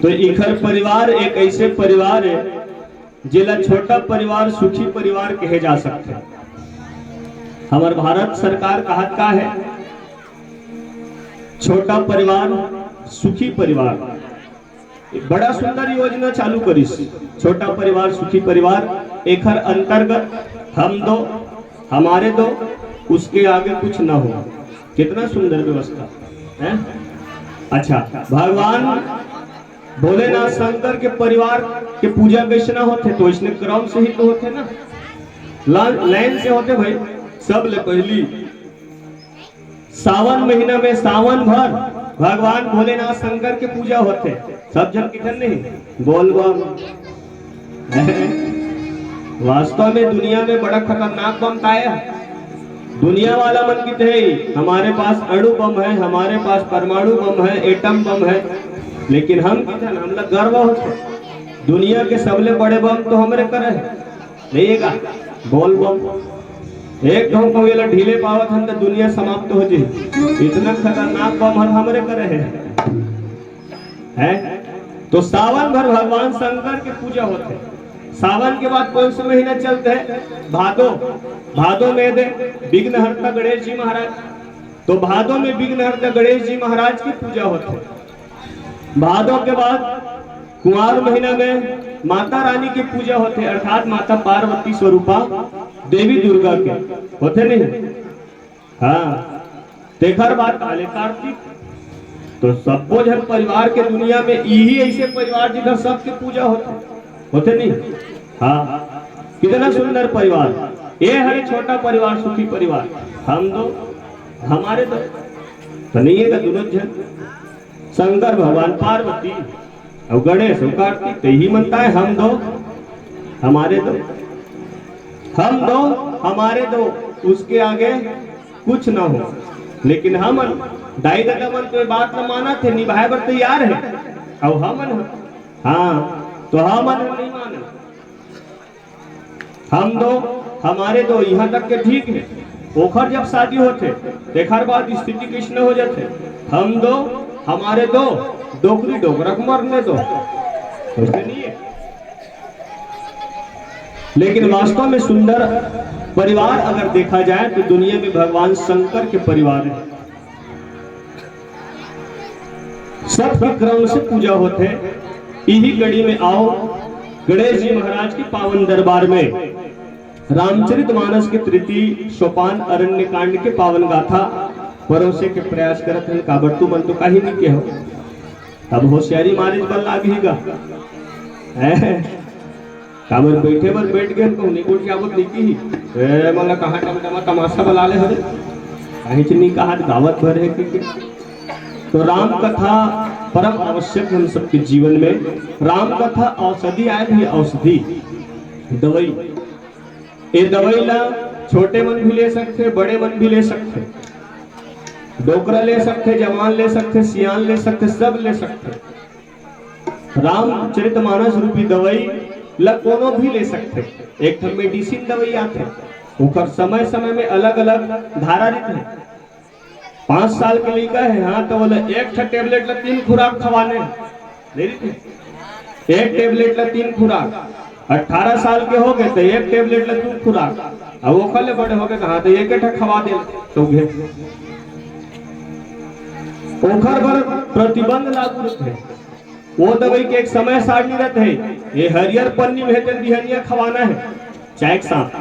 तो इखर परिवार एक ऐसे परिवार है जिला छोटा परिवार सुखी परिवार कहे जा सकते। हमारे भारत सरकार कहत का है छोटा परिवार सुखी परिवार, बड़ा सुंदर योजना चालू करिस छोटा परिवार सुखी परिवार। एखर अंतर्गत हम दो हमारे दो उसके आगे कुछ न हो, कितना सुंदर व्यवस्था है। अच्छा, भगवान भोलेनाथ शंकर के परिवार के पूजा कैसे ना होते, तो इसने क्रम से ही तो होते ना, लाइन से होते भाई। सब ले पहली सावन महीना में सावन भर भगवान भोलेनाथ शंकर के पूजा होते। सब जन किधर नहीं बोल बम वास्तव में दुनिया में बड़ा खतरनाक बम का है। दुनिया वाला मन की थे हमारे पास अणु बम है, हमारे पास परमाणु बम है, एटम बम है, लेकिन हम किधर हम लोग गर्व होते दुनिया के सबले बड़े बम तो हमारे करे रहेगा बोल बम। एक ढंग को ये ढीले पावत हम तो दुनिया समाप्त हो जाए, इतना खतरनाक बम हमारे करे है। तो सावन भर भगवान शंकर के पूजा होते। सावन के बाद कौन सा महीना चलते हैं? भादो। भादो में दे विघ्नहर्ता गणेश जी महाराज, तो भादो में विघ्नहर्ता गणेश जी महाराज की पूजा होते। भादो के बाद कुंवार महीना में माता रानी की पूजा होते, अर्थात माता पार्वती स्वरूपा देवी दुर्गा के होते नहीं। हाँ, तेखर बात आले कार्तिक, तो सबको जब परिवार के दुनिया में यही ऐसे परिवार जिधर सबके पूजा होते नहीं। हाँ, कितना सुंदर परिवार ये है, छोटा परिवार सुखी परिवार। हम दो हमारे दो तो नहीं है दोनों जन, शंकर भगवान पार्वती और गणेश और कार्तिक, तो यही मनता है हम दो हमारे दो, हम दो हमारे दो, उसके आगे कुछ ना हो। लेकिन हम दाई दादा मन तो बात न माना थे, निभाए पर तैयार है, और हम हाँ तो हम नहीं माने। हम दो हमारे दो यहाँ तक के ठीक है, ओखर जब शादी होते देखर बाद स्थिति कृष्ण हो जाते। हम दो हमारे दो डोकरी डोकरक मरने दो, नहीं है। लेकिन वास्तव में सुंदर परिवार अगर देखा जाए तो दुनिया में भगवान शंकर के परिवार है। सबके क्रम से पूजा होते। इसी कड़ी में आओ गणेश जी महाराज के पावन दरबार में रामचरितमानस के तृतीय सोपान अरण्य कांड के पावन गाथा परोसे के प्रयास करत है। काबर तू मन तो कहीं नहीं के हो, तब होशियारी मारे बल लागेगा। काबर बैठे बल बैठ गए को नहीं कुछ आवत लिखी ए मला कहां टमटमा तमाशा बला ले हरे कहीं नहीं कहा गावत भर है कि तो राम कथा परम आवश्यक हम सबके जीवन में। राम कथा औषधि आए भी, औषधि दवाई, ये दवाई ला छोटे मन भी ले सकते, बड़े मन भी ले सकते, डोकरा ले सकते, जवान ले सकते, सियान ले सकते, सब ले सकते। रामचरितमानस रूपी दवाई ला कोनो भी ले सकते। एक तो मेडिसिन दवाई आते, उकर समय समय में अलग अलग धारा रहते हैं। 5 साल के लड़का है, हाँ तो बोले एक टेबलेट ला 3 खुराक खवाने, एक टेबलेट ला 3 खुराक। 18 साल के हो गए तो एक टेबलेट ला 2 खुराक, अब वो कल बड़े हो गए कहा तो एक खवा दे तो ओखर पर प्रतिबंध लागू है। वो दवाई के एक समय सारणी रहते है, ये हरियर पन्नी में बिहनिया खवाना है, चाहे सांप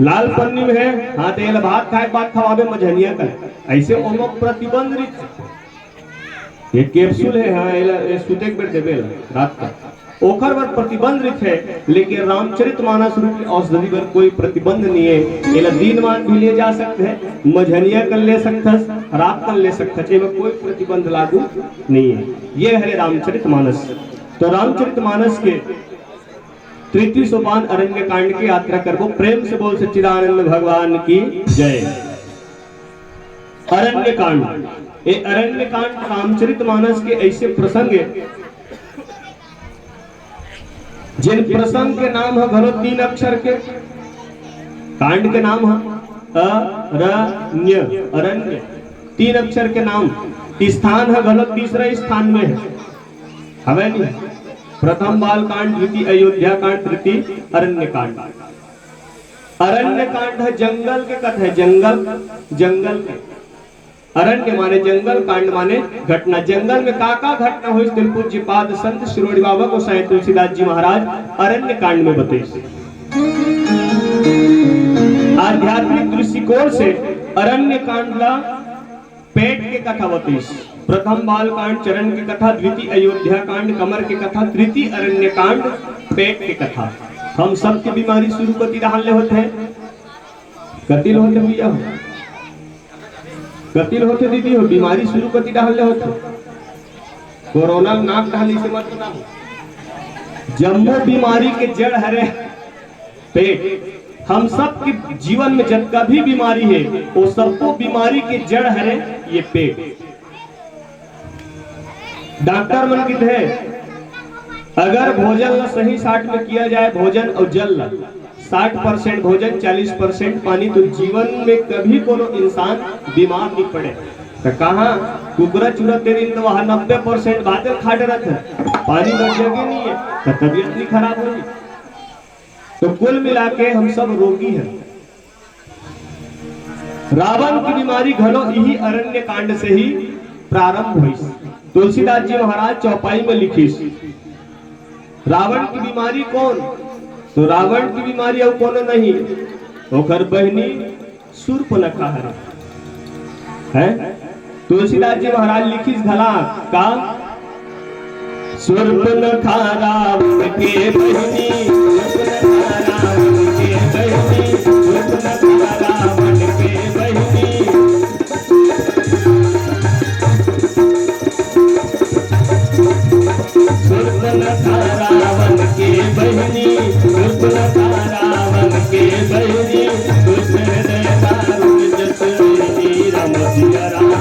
लाल पन्नी में है, हाँ तो भात खाए बाद खवाबे मझनिया का, ऐसे ओमो प्रतिबंध ये कैप्सूल है, हाँ ये सुते के बेर देबे रात का, ओखर पर प्रतिबंध है। लेकिन रामचरितमानस रूपी औषधि पर कोई प्रतिबंध नहीं है। ये दिन मान भी ले जा सकते हैं, मझनिया कर ले सकते, रात कर ले सकते, में कोई प्रतिबंध लागू नहीं है। ये है रामचरितमानस। तो रामचरितमानस के तृतीय सोपान अरण्य कांड की यात्रा करबो। प्रेम से बोल सच्चिदानंद भगवान की जय। अरण्य कांड, ये अरण्य कांड रामचरितमानस के ऐसे प्रसंग है जिन प्रसंग के नाम है घरो 3 अक्षर के, कांड के नाम है अरण्य, अरण्य 3 अक्षर के नाम। स्थान है गलत, तीसरा स्थान में है, हमें नहीं। प्रथम बाल कांड, द्वितीय अयोध्या कांड, तृतीय अरण्य कांड। अरण्य कांड है जंगल के कथ है, जंगल, जंगल के। अरण्य माने जंगल, कांड माने घटना। जंगल में काका घटना हुई तिल पूज्य पाद संत शिरोडी बाबा को साईं तुलसीदास जी महाराज अरण्य कांड में बताइए। आध्यात्मिक दृष्टिकोण से अरण्य कांड ला पेट के कथा बताइए। प्रथम बाल कांड चरण की कथा, द्वितीय अयोध्या कांड कमर की कथा, तृतीय अरण्य कांड पेट की कथा। हम सबके बीमारी शुरू कति डालने होते हैं, कतिल होते भैया हो, कतिल होते दीदी हो, बीमारी शुरू कति डालने होते। कोरोना नाक डाली से मत बताओ। जम्मो बीमारी के जड़ हरे पेट। हम सब के जीवन में जितना भी बीमारी है वो सबको बीमारी के जड़ हरे ये पेट। डॉक्टर मन कहते हैं अगर भोजन ला सही 60 में किया जाए, भोजन और जल ला 60% भोजन 40% पानी, तो जीवन में कभी कोनो इंसान बीमार नहीं पड़े। तो कहाँ कुकरा चूरा तेरी तो वहां 90% बातें खाते रहते हैं, पानी बढ़ जगह नहीं है तो तबीयत नहीं खराब होगी। तो कुल मिला के हम सब रोगी हैं। रावण की बीमारी घलो यही अरण्य कांड से ही प्रारंभ हुई। तुलसीदास जी महाराज चौपाई में लिखी रावण की बीमारी कौन, तो रावण की बीमारी अब कौन नहीं, ओकर बहनी शूर्पणखा है। तुलसीदास जी महाराज लिखी घला का शूर्पणखा रावण के बहनी, शूर्पणखा रावण के बहनी, शूर्पणखा रावण के बहनी। शूर्पणखा रावण के बहनी, शूर्पणखा रावण के बहनी, दुष्ट हृदय दारुण जस हरि राम सिया राम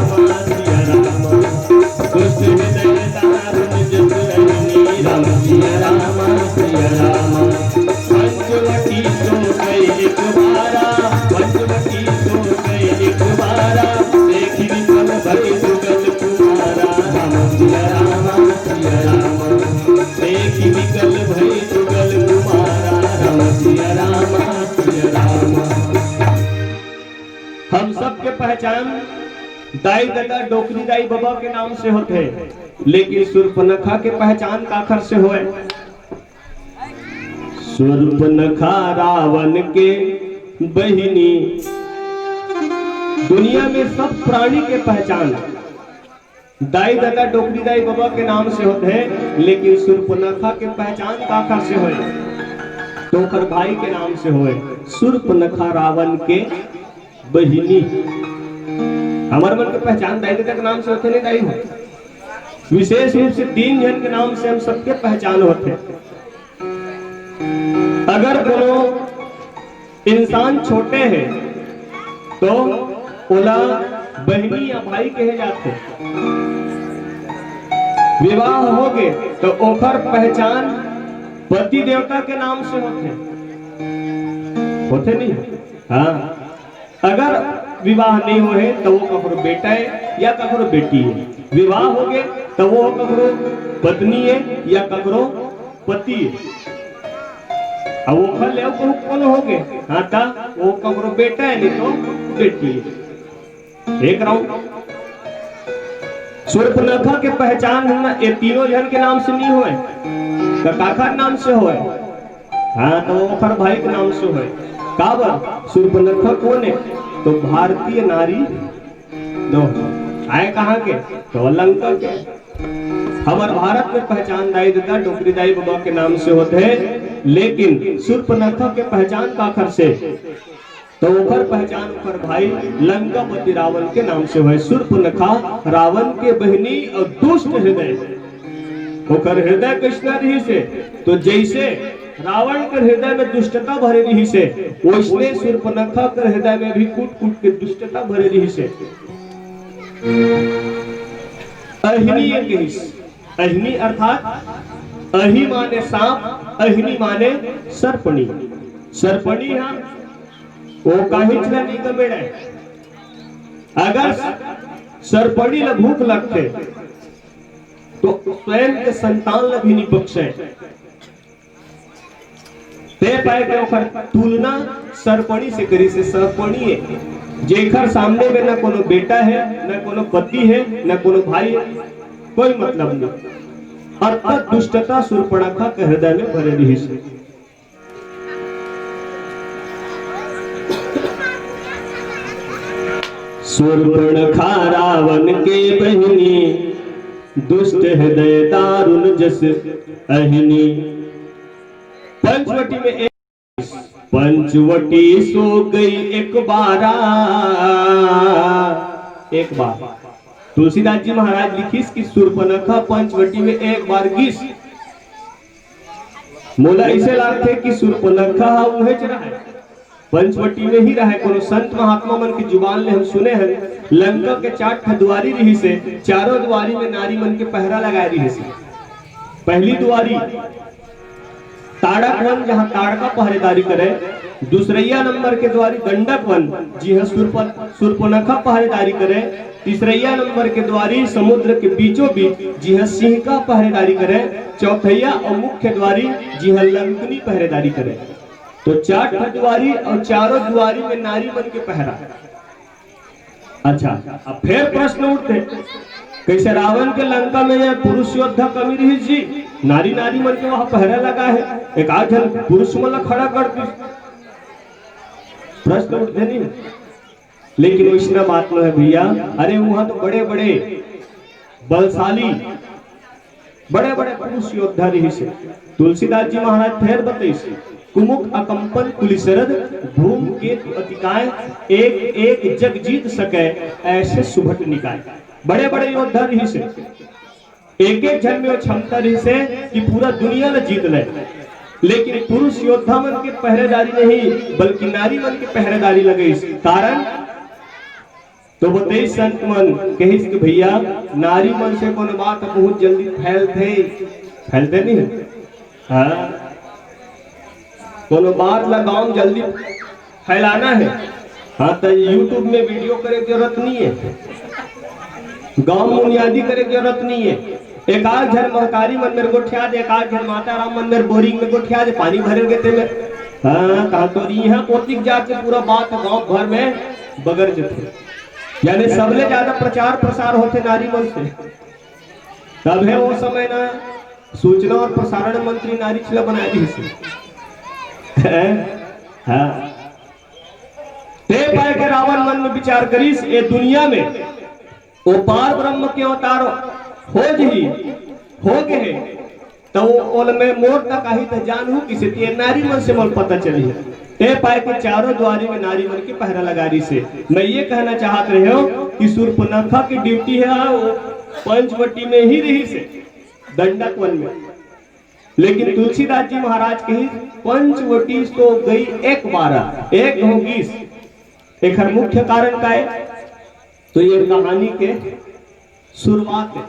सिया राम, दुष्ट हृदय दारुण जस हरि राम सिया राम सिया राम। पंचवटी सो गई एक बारा, पंचवटी सो गई एक बारा, देखी विकल भई जुगल तुम्हारा राम सिया राम सिया राम, देखी विकल भई जुगल तुम्हारा राम सिया राम सिया राम। हम सब के पहचान दाई दादा डोकरी दाई बाबा के नाम से होते हैं, लेकिन शूर्पणखा के पहचान काखर से होए। शूर्पणखा रावण के बहिनी। दुनिया में सब प्राणी के पहचान दाई दादा डोकरी दाई बाबा के नाम से होते हैं, लेकिन शूर्पणखा के पहचान काखर से होए, टोकर भाई के नाम से होए। शूर्पणखा रावण के बहिनी। हमारे मन के पहचान दाई दादा के नाम से होते नहीं दाई हो। विशेष रूप से 3 जन के नाम से हम सबके पहचान होते हैं। अगर कोनो इंसान छोटे हैं तो ओला बहनी या भाई कहे जाते। विवाह हो गए तो ओखर पहचान पति देवता के नाम से होते नहीं। हाँ, अगर विवाह नहीं हुए तो वो ककरो बेटा है या ककरो बेटी है। विवाह हो गए तो वो ककरो पत्नी है या ककरो पति है। अब वो खल कौन हो गए, हाँ था वो ककरो बेटा है नहीं तो बेटी है। एक राउंड शूर्पणखा के पहचान है ना, ये तीनों जन के नाम से नहीं हुए, काखर नाम से हुए। हाँ तो वो खर भाई के नाम से हुए। काबर शूर्पणखा कौन है, तो भारतीय नारी दो आए कहाँ के, तो लंका के। हमारे भारत में पहचान दाई दादा डोकरी दाई बाबा के नाम से होते हैं, लेकिन शूर्पणखा के पहचान काखर से, तो ओकर पहचान ओकर भाई लंकापति रावण के नाम से हुए। शूर्पणखा रावण के बहनी और दुष्ट हृदय। ओकर हृदय कृष्ण रही से, तो जैसे रावण के हृदय में दुष्टता भरे रही से, वैसने शूर्पणखा के हृदय में भी कूट कूट के दुष्टता भरे रही से। अहिनी अहिनी अर्थात अहि माने सांप, अहिनी माने सर्पणी। सर्पणी वो काहीच नहीं गमेड़े। अगर सरपड़ी ल भूख लगते तो स्वयं के संतान ल भी नहीं बख्शे। ते पाए के ओकर तुलना सरपणी से करी से। सरपणी है जेखर सामने में न कोनो बेटा है, न कोनो पति है, न कोनो भाई है, कोई मतलब नहीं। अर्थात दुष्टता शूर्पणखा के हृदय में भरे रही से। शूर्पणखा रावण के बहिनी, दुष्ट हृदय दारुण जस अहिनी। पंचवटी में एक पंचवटी सो गई एक बार। तुलसीदास जी महाराज लिखिस कि शूर्पणखा पंचवटी में एक बार गिस। मोला इसे लागते कि शूर्पणखा उहे रहा है, पंचवटी में ही रहे। कोनो संत महात्मा मन की जुबान ले हम सुने हैं लंका के 4 दुआरी रही से, चारों दुआरी में नारी मन के पहरा लगाए रही से। पहली दुआरी ताड़क वन, जहाँ ताड़का पहरेदारी करे। दूसरैया नंबर के द्वारी गंडक वन, जी हाँ शूर्पणखा पहरेदारी करे। तीसरैया नंबर के द्वारी समुद्र के बीचों बीच, जी हाँ सिंह पहरेदारी करे। चौथैया और मुख्य द्वारी, जी हाँ लंकनी पहरेदारी करे। तो 4 द्वारी और चारों द्वारी में नारी बन के पहरा। अच्छा, अब फिर प्रश्न उठते कैसे रावण के लंका में यह पुरुष योद्धा कमी रही जी, नारी मन के वहां पहरा लगा है, एक आध पुरुष मतलब खड़ा कर प्रश्न उठते नहीं। लेकिन वैष्णव ना बात में है भैया। अरे वहां तो बड़े बड़े बलशाली बड़े बड़े पुरुष योद्धा रही से। तुलसीदास जी महाराज फिर बताइए कुमुक अकंपन कुलिशरद धूम केतु अतिकाय, एक एक जग जीत सके ऐसे सुभट निकाय। बड़े बड़े योद्धा रही से, एक एक जन में क्षमता रही से कि पूरा दुनिया न जीत ले। लेकिन पुरुष योद्धा मन के पहरेदारी नहीं बल्कि नारी मन के पहरेदारी लगे। कारण तो बताइए संत मन कहिस कि भैया नारी मन से कोनो बात बहुत जल्दी फैलते नहीं। हाँ, कोनो बात ला गांव जल्दी फैलाना है, हाँ तो यूट्यूब में वीडियो करे की जरूरत नहीं है, गांव में बुनियादी करे की जरूरत नहीं है। एक आध जन महकारी मंदिर गोठिया दे, एक आध जन माता राम मंदिर बोरिंग में गोठिया दे, पानी भरे गए में। हाँ कहा तो यहाँ कोटिक जाके पूरा बात गांव भर में बगर जते। यानी सबले ज्यादा प्रचार प्रसार होते नारी मन से। तब है वो समय ना सूचना और प्रसारण मंत्री नारी छिला बनाई दी से। हाँ ते पाए के रावण मन में विचार करीस ये दुनिया में वो पार ब्रह्म के अवतार हो गए तो ओल में मोर तक आई तो जानू किसे ते नारी मन से मोल पता चली है। ते पाए के चारों द्वारी में नारी मन के पहरा लगा रही से। मैं ये कहना चाहत रहे हो कि शूर्पणखा की ड्यूटी है वो पंचवटी में ही रही से, दंडक वन में। लेकिन तुलसीदास जी महाराज की पंचवटी तो गई एक बार, एक होगी। एक मुख्य कारण का है तो ये कहानी के शुरुआत है।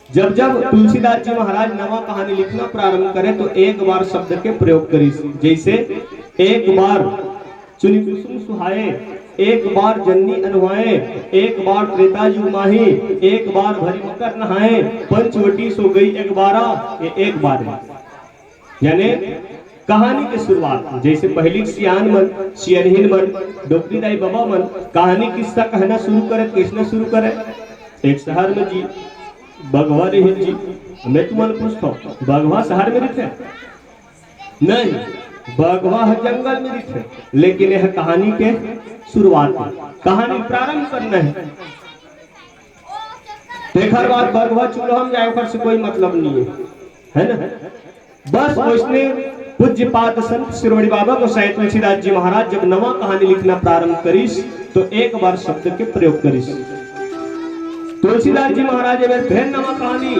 जब जब तुलसीदास जी महाराज नवा कहानी लिखना प्रारंभ करें तो एक बार शब्द के प्रयोग करी। जैसे एक बार चुनी कुसुम सुहाए, एक बार जन्नी अनुहाए, एक बार त्रेता युग माही, एक बार भरी मकर नहाए, पंचवटी सो गई एक बारा। ये एक बार है यानी कहानी की शुरुआत। जैसे पहली सियान मन, सियनहीन मन, डोकरी दाई बाबा मन कहानी किस्सा कहना शुरू करे, किसने शुरू करे? एक शहर में जी बगवा रही जी। मैं तुम्हारे पूछता हूँ बगवा शहर में रहते नहीं, बगवा जंगल में रहते। लेकिन यह कहानी के शुरुआत है, कहानी प्रारंभ करना है। देखा बात बगवा चूल्हा हम जाए से कोई मतलब नहीं है ना। बस उसने पूज्यपाद संत शिरोमणि बाबा गोसाई तुलसीदास जी महाराज जब नवा कहानी लिखना प्रारंभ करीस तो एक बार शब्द के प्रयोग करीस। तुलसीदास जी महाराज फिर नवा कहानी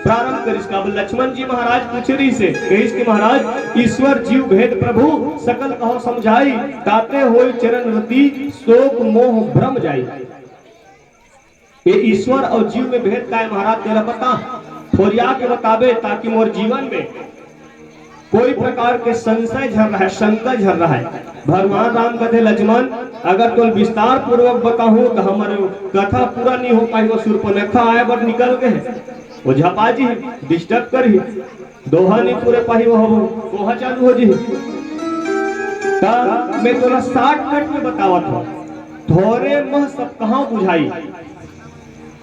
प्रारंभ करीस का लक्ष्मण जी महाराज पूछ रही से कहिस कि महाराज ईश्वर जीव भेद प्रभु सकल कहो समझाई, ताते होई चरण रति शोक मोह भ्रम जाई। ये ईश्वर और जीव में भेद का है महाराज तेरा पता थोरिया के बतावे ताकि मोर जीवन में कोई प्रकार के संशय झर रहा है, शंका झर रहा है। भगवान राम कहते लक्ष्मण अगर तुम विस्तार पूर्वक बताऊं तो हमारे कथा पूरा नहीं हो पाई। वो शूर्पणखा आए बर निकल गए, वो झपा जी डिस्टर्ब कर ही दोहा नहीं पूरे पाही, वो कोहा चालू हो जी। मैं तोरा शॉर्टकट में बतावत हूँ, थोड़े मह सब कहाँ बुझाई,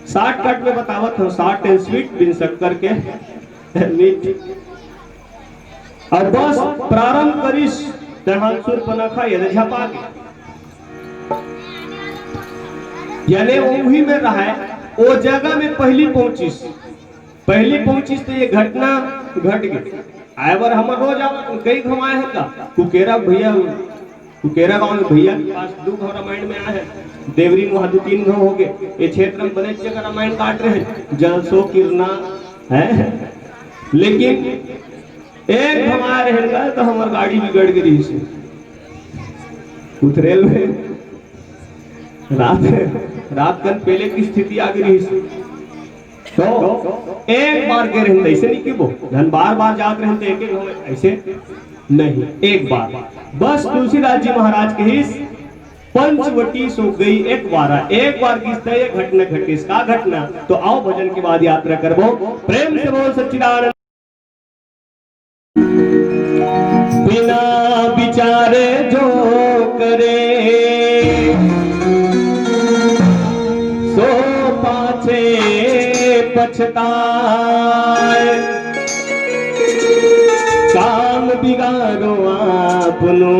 शॉर्टकट में बतावत हूँ, शॉर्ट एंड स्वीट बिन शक्कर के मीठ। और बस प्रारंभ करिस तहां शूर्पणखा यदि झपा के, यानी वही में रहा है, वो जगह में पहली पहुंचिस तो ये घटना घट गई। आए बार हम रोज आवत कई घमाए हैं का कुकेरा भैया, कुकेरा गांव में भैया के पास 2 घर रामायण में आए हैं, देवरी में 2-3 घर हो गए। ये क्षेत्र में बने जगह रामायण काट रहे हैं, जलसो किरना है, लेकिन एक घमाए रहेगा तो हमार गाड़ी बिगड़ गई से उतरेल में रात कल पहले की स्थिति आ गई से। तो एक बार के रहते ऐसे नहीं कि वो धन बार जात रहते एक ऐसे नहीं, एक बार बस तुलसीदास जी महाराज के ही पंचवटी सो गई एक बार किसता ये घटना घटिस का घटना। तो आओ भजन के बाद यात्रा करबो, प्रेम से बोल सच्चिदानंद। बिना विचारे जो करे सो पाछे पछताए, काम बिगाड़ो आपनो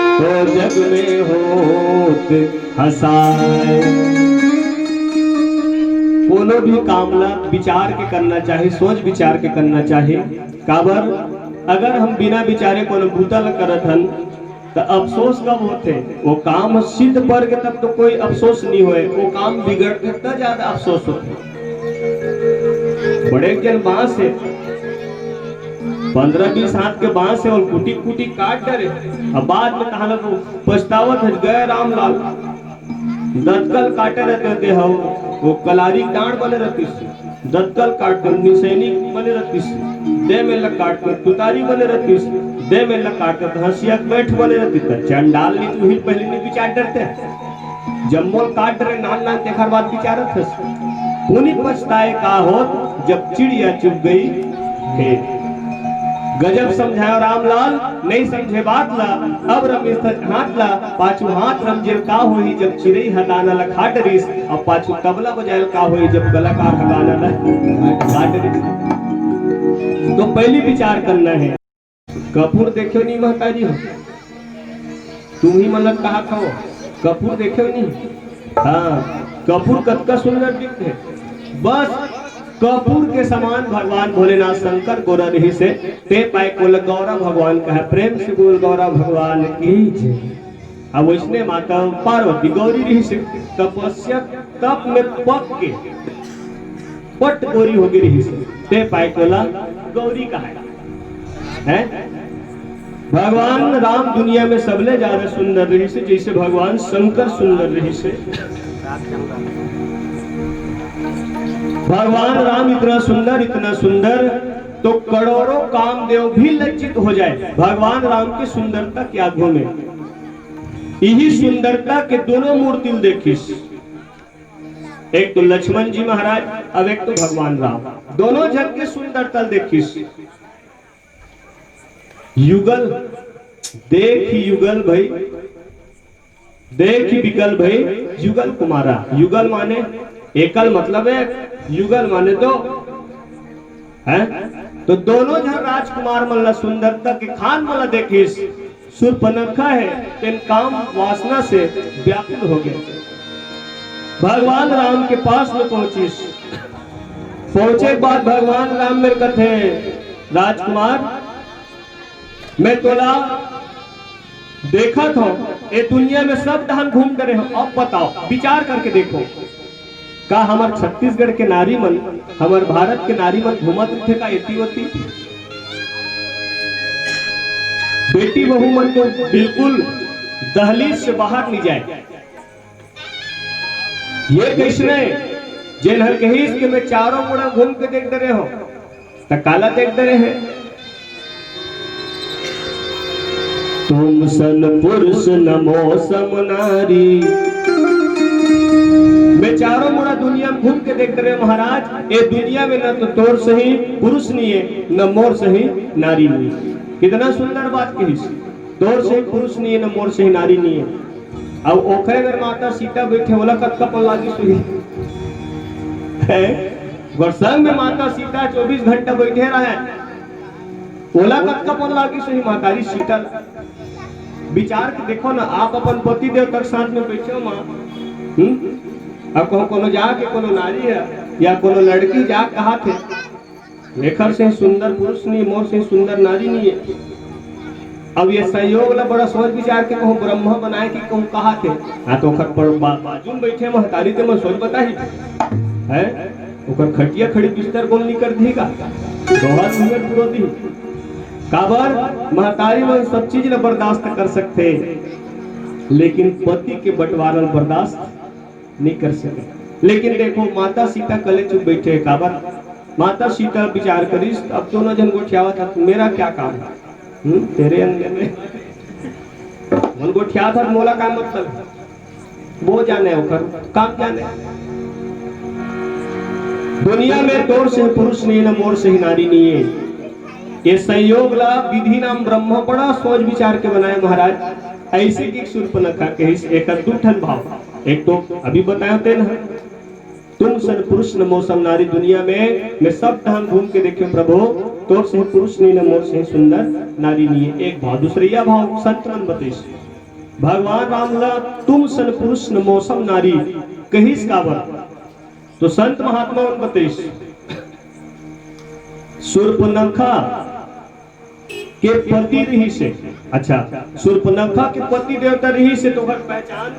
तो जग में होत हसाए। कोनो भी कामना विचार के करना चाहिए, सोच विचार के करना चाहिए। काबर अगर हम बिना विचारे कोनो भूतल करत हन तो अफसोस कब होते, वो काम सिद्ध पर के तब तो कोई अफसोस नहीं होए, वो काम बिगड़ के तब ज्यादा अफसोस होते। बड़े जन बांस है 15-20 हाथ के बांस है और कुटी कुटी काट डरे, अब बाद में कहा लगा पछतावत है गए रामलाल दत्तकल काटे रहते हो, वो कलारी डांड बने रहती से दत्तकल काट कर निसैनी बने रहती से दे में लग काट कर तुतारी बने रहती से दे में लग काट कर हंसिया बैठ बने रहती था। चंडाल नहीं तू ही पहले नहीं विचार डरते, जम्मोल काट डरे नाल नाल देखा बाद विचारत थे पुनित पछताए का होत जब चिड़िया चुप गई खेत। गजब समझाया रामलाल नहीं समझे बात ला, अब रमेश हाथ ला पाछू हाथ रमजेल का होई जब चिड़ई हटाना ला खाटरिस, अब पाछू तबला बजायल का होई जब कलाकार हटाना ला खाटरिस। तो पहली विचार करना है। कपूर देखो नहीं महताजी हो, तुम ही मतलब कहा खाओ कपूर देखो नहीं, हाँ कपूर कतका सुंदर दिखते, बस कपूर के समान भगवान भोलेनाथ शंकर गोरा रही से ते पाए को गौरा भगवान का है। प्रेम से बोल गौरा भगवान की जय। अब इसने माता पार्वती गौरी रही से तपस्या तप में पक के पट गोरी हो गई रही से ते पाए कोला गौरी का है। भगवान राम दुनिया में सबले ज्यादा सुंदर रही से, जैसे भगवान शंकर सुंदर रही से। भगवान राम इतना सुंदर तो करोड़ों कामदेव भी लज्जित हो जाए भगवान राम की सुंदरता के आगू में। यही सुंदरता के दोनों मूर्ति देखिस, एक तो लक्ष्मण जी महाराज, अब एक तो भगवान राम, दोनों जन के सुंदरता देखिस। युगल देखी युगल भाई, देखी बिकल भाई युगल कुमारा। युगल माने एकल मतलब है, युगल माने दो है। तो दोनों जन राजकुमार मल्ला सुंदरता के खान मल्ला देखिस। शूर्पणखा है तेन काम वासना से व्याकुल हो गए, भगवान राम के पास में पहुंचिस। पहुंचे के बाद भगवान राम मेरे कथे राजकुमार मैं तोला देखा था ये दुनिया में सब धान घूम करे हो, अब बताओ विचार करके देखो का हमार छत्तीसगढ़ के नारी मन, हमार भारत के नारी मन घूमत थे का एतीवती? बेटी बहू मन को बिल्कुल दहलीज से बाहर नहीं जाए। ये कैसे जिन हर कहीं के मैं चारों मुड़ा घूम के देख रहे हो, तो काला देख दे रहे हैं। तुम सन पुरुष न मौसम नारी, मैं चारों मुड़ा दुनिया में घूम के देख रहे महाराज, ये दुनिया में न तो तोर सही पुरुष नहीं है, न मोर सही नारी नहीं है। कितना सुंदर बात कही, तोर सही पुरुष नहीं है, न मोर सही नारी नहीं है। अब ओखरे अगर माता सीता बैठे बोला कब कपन लागी सुही गुरसंग में माता सीता 24 घंटा बैठे रहे, ओला कब कपन लागी सुही मातारी सीता। विचार के देखो ना, आप अपन पति देव तक साथ में बैठे हो माँ, अब कोनो जाके कोनो नारी है या कोनो लड़की जा कहा थे लेखर से सुंदर पुरुष नहीं, मोर से सुंदर नारी नहीं है। अब ये संयोग ला बड़ा सोच विचार के कहूँ ब्रह्मा बनाए कि कहूँ कहा थे, हाँ तो बाजू में बैठे महतारी ते मैं सोच बता ही है, ओकर खटिया खड़ी बिस्तर कौन नहीं कर दी का दोहा सुंदर पूरा दी काबर महतारी में सब चीज न बर्दाश्त कर सकते, लेकिन पति के बंटवारा बर्दाश्त नहीं कर सके। लेकिन देखो माता सीता कले चुप बैठे, काबर माता सीता विचार करीस, अब दोनों जन गोठियावा था, मेरा क्या काम है तेरे अंदर में मन गोठिया था, मोला का मतलब वो जाने ओकर काम जाने। दुनिया में तोर से पुरुष नहीं न मोर से नारी नहीं है, ये संयोग ला विधि नाम ब्रह्म बड़ा सोच विचार के बनाए महाराज। ऐसे की शूर्पणखा के एक दूठन भाव, एक तो अभी बताया थे ना, तुम सन पुरुष न मौसम नारी, दुनिया में मैं सब धाम घूम के देखे प्रभु, तोर से पुरुष नहीं न मोर से सुंदर नारी नहीं है। एक भाव, दूसरा भाव संत मन बतेश भगवान राम ला तुम सन पुरुष न मौसम नारी कहिस काबर, तो संत महात्मा मन बतेश शूर्पणखा के पति रही से, अच्छा शूर्पणखा के पति देवता रही से, तो पहचान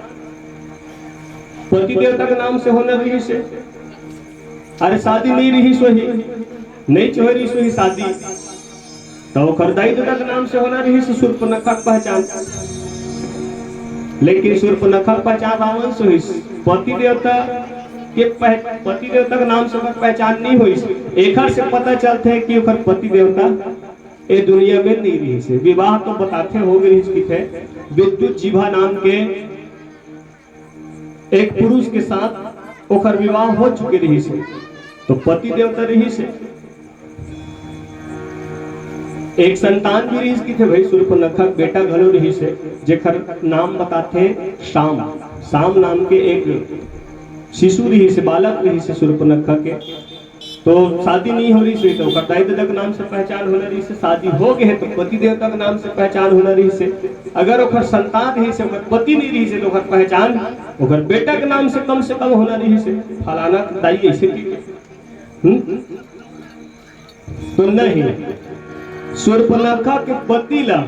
पति देवता के नाम से होना रही से। अरे शादी नहीं रही सोही, नहीं चोरी सोही शादी, तो खरदाई देवता के नाम से होना रही से शूर्पणखा पहचान। लेकिन शूर्पणखा पहचान रावण सोही, पति देवता के पति देवता के नाम से पहचान नहीं हुई। एक से पता चलते है कि पति देवता ये दुनिया में नहीं रही से। विवाह तो बताते हो गई विद्युत जीभा नाम के एक पुरुष के साथ ओकर विवाह हो चुके रही से, तो पति देवता रही से। एक संतान भी रही थे भाई, शूर्पणखा बेटा घलो रही से, जेकर नाम बताते शाम, शाम नाम के एक शिशु रही से, बालक रही से शूर्पणखा के। तो शादी नहीं हो रही से, तो दाई देवता के नाम से पहचान होना रही से। शादी हो गए तो पति देवता के नाम से पहचान होना रही से। अगर ओकर संतान रही से, ओकर पति नहीं रही से, तो ओकर पहचान ओकर बेटा के नाम से कम होना रही से, फलाना दाई ऐसे की तो नहीं। शूर्पणखा के पति ला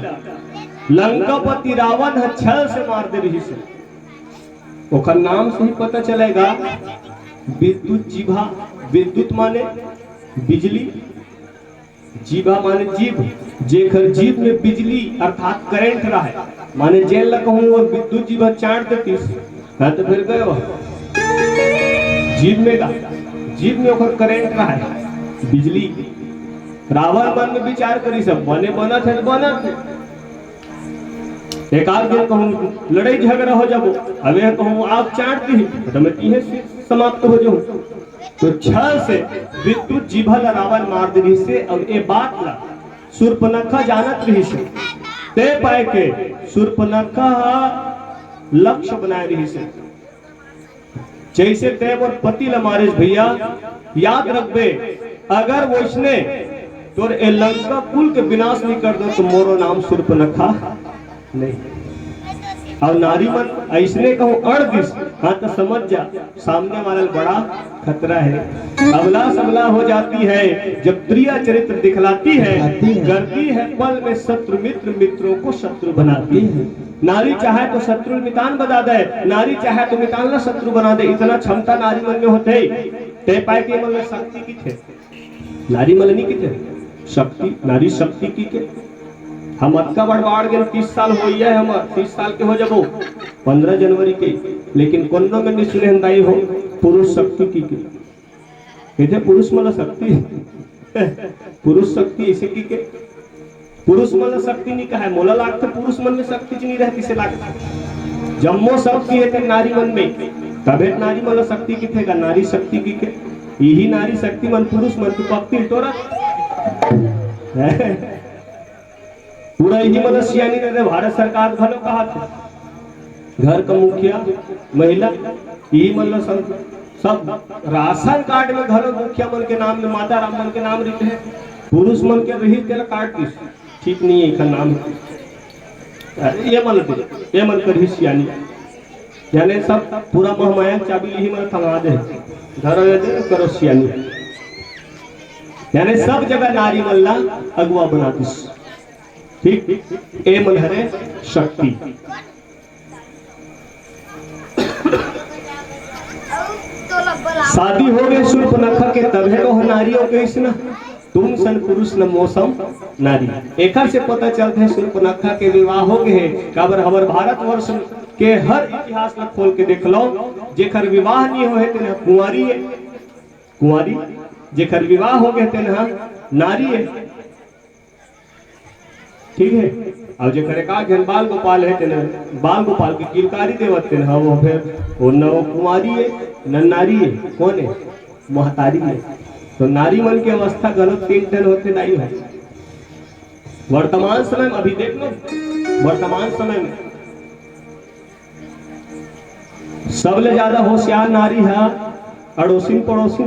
लंकापति रावण छल से मार दे रही से, ओकर नाम से ही पता चलेगा विद्युत जीभा। विद्युत माने बिजली, जीभा माने जीभ, जेकर जीभ में बिजली अर्थात करंट रहा है, माने जेल ला कहूं वो विद्युत जीभा चाट देती है, तो फिर गए जीभ में का जीभ में ओकर करंट रहा है बिजली। रावण मन में विचार करी सब बने बना थे बना थे, एक आध दिन कहूँ लड़ाई झगड़ा हो जाबो, अबे कहूँ आप चाट दी तो मैं तीहे समाप्त हो जाऊं। तो छल से विद्युत जीभा ला रावण मार दे रही से। और ये बात ला शूर्पणखा जानत रही से, ते पाए के शूर्पणखा लक्ष्य बनाए रही से। जैसे ते और पति ला मारे भैया, याद रखबे अगर वो इसने तो ए लंका कुल के विनाश नहीं कर दो तो मोरो नाम शूर्पणखा नहीं। और नारी मन ऐसने कहूँ अड़ दिस, हाँ तो समझ जा सामने वाला बड़ा खतरा है। अबला सबला हो जाती है जब प्रिया चरित्र दिखलाती है, करती है पल में शत्रु मित्र, मित्रों को शत्रु बनाती है। नारी चाहे तो शत्रु मितान बना दे, नारी चाहे तो मितान ना शत्रु बना दे, इतना क्षमता नारी मन में होते। ते पाए के मतलब शक्ति की थे, नारी मन नहीं की थे शक्ति, नारी शक्ति की के। हम अटका बढ़ गए 30 साल हो है, हम 30 साल के हो जबो 15 जनवरी के, लेकिन कोनो में निश्चय हो पुरुष शक्ति की के पुरुष मतलब शक्ति पुरुष शक्ति ऐसे की के पुरुष मन शक्ति नहीं कहा मोला लागते पुरुष मन में शक्ति नहीं रहती से लागती जम्मो शक्ति है नारी मन में तबे नारी मन शक्ति किथे का नारी शक्ति की के यही नारी शक्ति मन पुरुष मन की पक्ति टोरा पूरा यही मन सियानी ने भारत सरकार घलो कहा था घर का मुखिया महिला यही मन सब राशन कार्ड में घरो मुखिया मन के नाम में माता राम मन के नाम लिखे है पुरुष मन के रही तेरा कार्ड ठीक नहीं है इसका नाम ये मन कर सियानी यानी सब पूरा महमाया चाबी यही मन थमा दे घर दे करो सियानी यानी सब जगह नारी मल्ला अगुआ बनाती ठीक ए मन हरे शक्ति शादी हो गई शूर्पणखा के तब है वो नारियों के इसना तुम सन पुरुष न मौसम नारी एक से पता चलता है शूर्पणखा के विवाह हो गए हैं काबर हमारे भारतवर्ष के हर इतिहास में खोल के देख लो जेकर विवाह नहीं हो है कुंवारी है कुंवारी जेकर विवाह हो गए तेना नारी है ठीक है अब जेकर का बाल गोपाल है तेना बाल गोपाल की किलकारी देवत तेना वो फिर वो न वो कुंवारी है न नारी है कौन है महतारी है तो नारी मन की अवस्था गलत 3 दिन होते नहीं है वर्तमान समय में अभी देख लो वर्तमान समय में सबले ज्यादा होशियार नारी है अड़ोसी पड़ोसी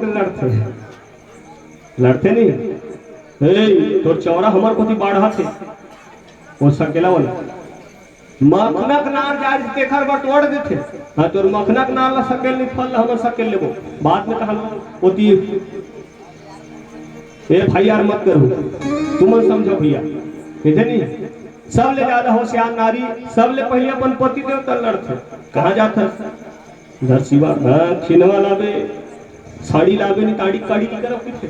लड़ते नहीं तो चौरा हमार को बाढ़ा थे वो सकेला वाला मखनक नार जाज देखर बटोड़ देते हां तोर मखनक नार ला सकेल नहीं फल हमर सकेल लेबो बाद में कहल होती ए भाई यार मत करो तुम समझो भैया इधर नहीं सबले ज्यादा होशियार नारी सबले पहले अपन पति देवता लड़ते कहां जाता घर सिवा खिनवा लावे साड़ी लावे नहीं ताड़ी काड़ी की तरफ पीछे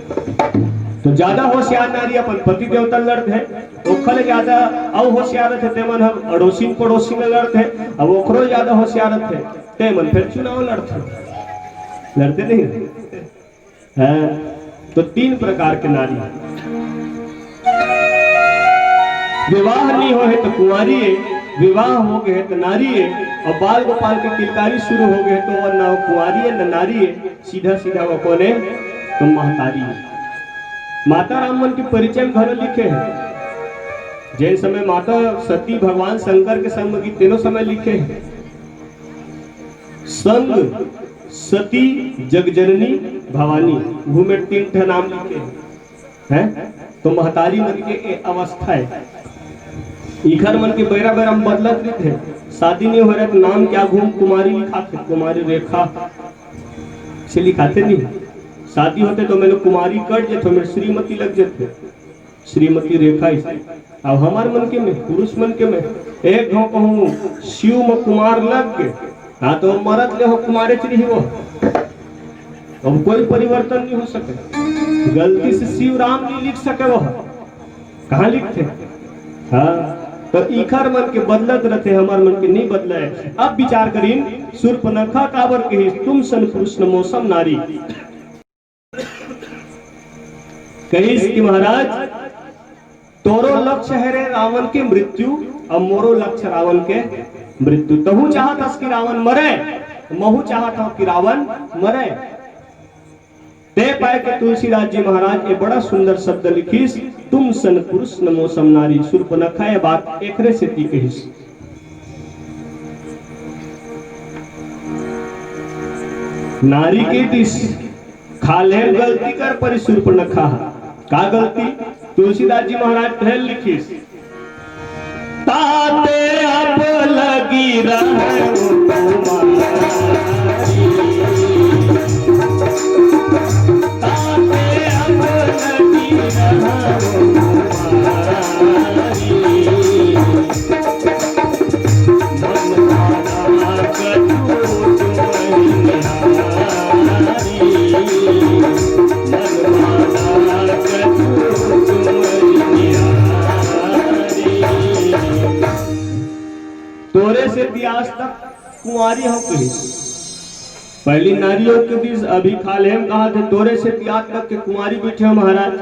तो ज्यादा होशियार नारी अपन पति देवता लड़ते हैं ओखल ज्यादा अब होशियार थे ते मन हम अड़ोसी पड़ोसी में लड़ते हैं अब ओखरो ज्यादा होशियार थे ते मन फिर चुनाव लड़ते नहीं है तो 3 प्रकार के नारी विवाह नहीं हो है तो कुंवारी है विवाह हो गए तो नारी है और बाल गोपाल के किलकारी शुरू हो गए तो वो न कुंवारी है न नारी है सीधा सीधा वो कौन है तो महतारी है माता राम मन के परिचय में घर लिखे हैं जैन समय माता सती भगवान शंकर के संग की तीनों समय लिखे हैं संग सती जगजननी भवानी घूमे 3 नाम लिखे हैं तो महतारी मन के अवस्था है इखर मन के बेरा बेरा बदलत नहीं थे शादी नहीं हो रहा तो नाम क्या घूम कुमारी लिखाते कुमारी रेखा से लिखाते नहीं शादी होते तो मैंने कुमारी कट जाते मेरे श्रीमती लग जाते श्रीमती रेखा इसे अब हमारे मन के में पुरुष मन के में एक घाव कहूँ शिव में कुमार लग के हाँ तो मरद ले हो कुमारे चली वो अब कोई परिवर्तन नहीं हो सके गलती से शिव राम नहीं लिख सके वो कहाँ लिखते हाँ तो इखर मन के बदलत रहते हमारे मन के नहीं बदला है अब विचार करीन शूर्पणखा काबर के तुम सन पुरुष न मौसम नारी कहिस कि महाराज तोरो लक्ष्य है रे रावण की मृत्यु और मोरो लक्ष्य रावण के मृत्यु तहु चाहता कि रावण मरे महु चाहता कि रावण मरे ते पाए के तुलसीदास जी महाराज ये बड़ा सुंदर शब्द लिखिस तुम सन पुरुष न मौसम नारी शूर्पणखा ये बात एकरे से ती कहिस नारी के दिस खाले गलती कर परि शूर्पणखा का गलती तुलसीदास जी महाराज पहले लिखिस ताते अब लगी रहे तोरे से आज तक कुंवारी हो कही पहली नारियों के बीच अभी खाले हम कहा थे तोरे से आज तक के कुंवारी बैठे हो महाराज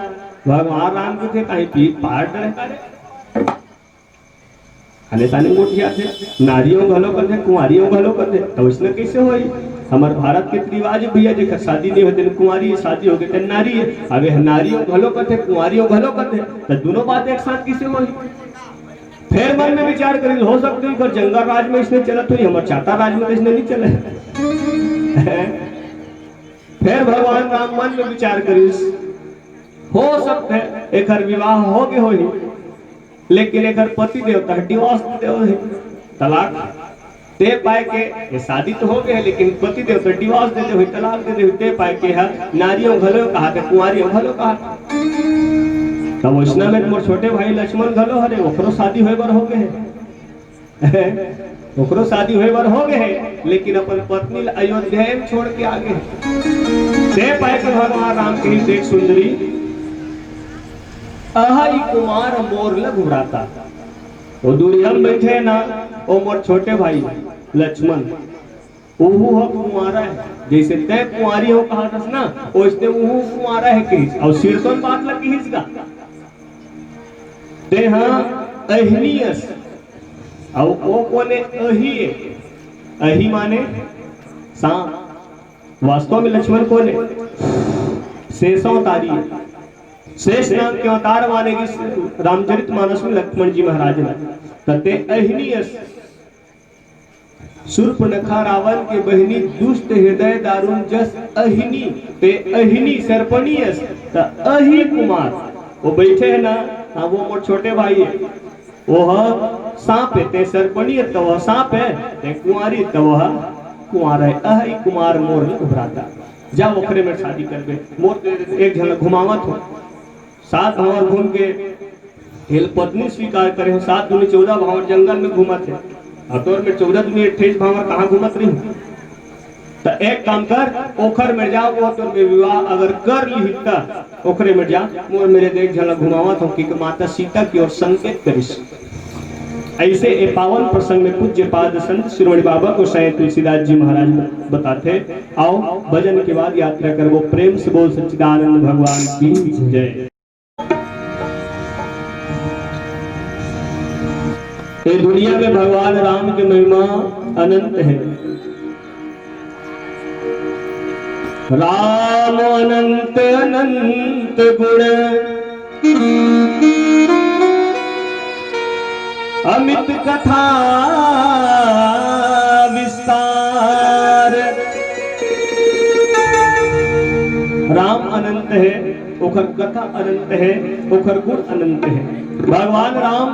भगवान राम के थे कहीं पीठ पार डरे अने ताने मोटिया थे नारियों घलो कर दे कुंवारियों घलो कर दे तो इसने कैसे होई हमार भारत के रिवाज भैया जेकर शादी नहीं होते कुंवारी शादी हो गई नारी है अबे नारियों घलो कर दे कुंवारियों घलो कर दे तो दोनों बात एक साथ कैसे होई फिर मन में विचार करी हो सकते है पर जंगल राज में इसने चलत हुई हमारे चाटा राज में तो इसने नहीं चले फिर भगवान राम मन में विचार करी हो सकते है एक विवाह हो गए हो ही लेकिन एक पति देवता डिवोर्स दे तलाक दे पाए के ये शादी तो हो गए लेकिन पति देवता डिवोर्स देते हुए तलाक देते हुए दे पाए के है नारियों घलो कहा के कुंवारियों घलो कहा तब वैष्णव में मोर छोटे भाई लक्ष्मण घलो हरे ओकरो शादी होए बर हो गए ओकरो शादी होए बर हो गए लेकिन अपन पत्नी अयोध्या में छोड़ के आगे दे पाए के भगवान राम के देख सुंदरी अहाई कुमार मोर लघुराता वो दूरिया में बैठे ना वो मोर छोटे भाई लक्ष्मण ओहू हो कुमारा है जैसे तय कुंवारी हो कहा था ना वैसे ओहू कुमारा है कि और सिरसों बात लगी इसका ते हाँ अहिनियस और वो कोने अही है अही माने सांप वास्तव में लक्ष्मण कोने शेषों तारी है शेष नाम के अवतार माने की रामचरितमानस में लक्ष्मण जी महाराज ने तते अहिनियस शूर्पणखा रावण के बहिनी दुष्ट हृदय दारुण जस अहिनी ते अहिनी सर्पणीयस त अहि कुमार वो बैठे है ना हाँ वो मोर छोटे भाई है वो सांप है ते सर्पणीय तो वह सांप है ते कुंवारी तो वह कुंवार है अहि कुमार मोर उभराता जा ओखरे में शादी कर दे मोर एक झलक घुमावत हो सात भावर घूम के हेल पत्नी स्वीकार करे हो 7 दूनी 14 भावर जंगल में घूमत है और तोर में 14 दूनी 28 भावर कहाँ घूमत रही तो एक काम कर ओखर में जाओ वो तो विवाह अगर कर ली ता ओखरे में जा मोर मेरे देख झलक घुमावत हो कि माता सीता की ओर संकेत करिस ऐसे एक पावन प्रसंग में पूज्य पाद संत शिरोमणि बाबा को शायद तुलसीदास जी महाराज बताते आओ भजन के बाद यात्रा कर वो प्रेम से बोल सच्चिदानंद भगवान की जय। ये दुनिया में भगवान राम की महिमा अनंत है। राम अनंत अनंत गुण अमित कथा विस्तार। राम अनंत है, ओखर कथा अनंत है, ओखर गुण अनंत है। भगवान राम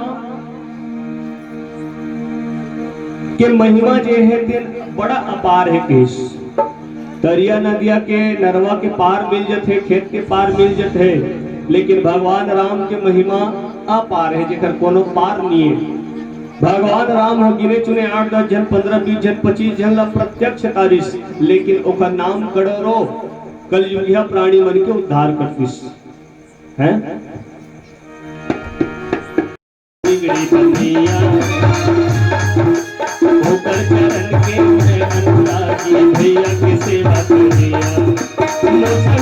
के महिमा जे है तेन बड़ा अपार है। केश दरिया नदिया के नरवा के पार मिल जाते, खेत के पार मिल जाते, लेकिन भगवान राम के महिमा अपार है जेकर कोनो पार नहीं है। भगवान राम हो गिने चुने 8-10 जन 15-20 जन 25 जन ला प्रत्यक्ष तारिस, लेकिन ओकर नाम करोड़ों कलयुगिया प्राणी मन के उद्धार करतिस हैं। होकर चरण के मैं अनुरागी भैया की सेवा करिया,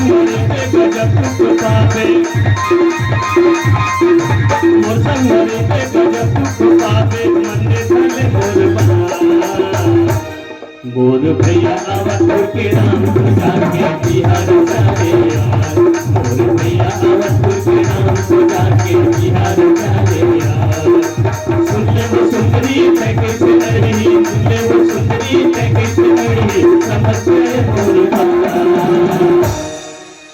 मोर पे गजब तुक पावे, मोर पे गजब तुक पावे, मन धले मोर बना। मोर भैया आवत के राम पूजा के बिहार जावे यार, मोर भैया आवत के राम पूजा के बिहार जावे यार। सुन ले वो सुंदरी कैसे लड़ी, सुन ले वो सुंदरी कैसे लड़ी, समझ गए मोर भैया।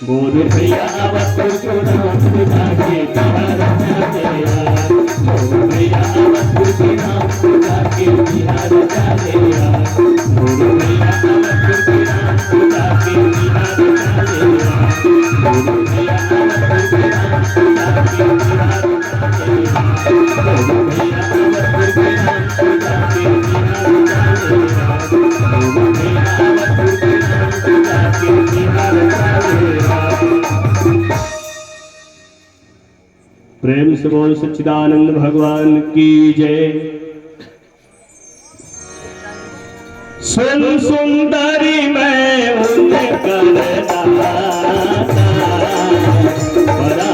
मोर भैया आवत के राम पूजा के बिहार जावे यार, मोर भैया आवत के राम पूजा के बिहार जावे यार, मोर भैया आवत के राम पूजा के बिहार जावे यार, मोर भैया आवत के राम पूजा के बिहार जावे यार, मोर भैया आवत के राम पूजा के बिहार जावे यार, मोर भैया आवत के राम पूजा के बिहार जावे यार। प्रेम से बोल सच्चिदानंद भगवान की जय। सुन सुंदरी मैं उनकर दाता, बड़ा